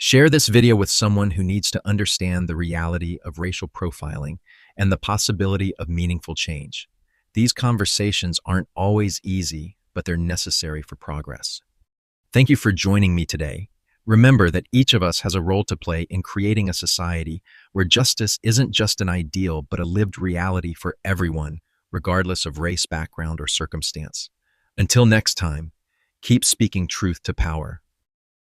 Share this video with someone who needs to understand the reality of racial profiling and the possibility of meaningful change. These conversations aren't always easy, but they're necessary for progress. Thank you for joining me today. Remember that each of us has a role to play in creating a society where justice isn't just an ideal, but a lived reality for everyone, regardless of race, background, or circumstance. Until next time, keep speaking truth to power.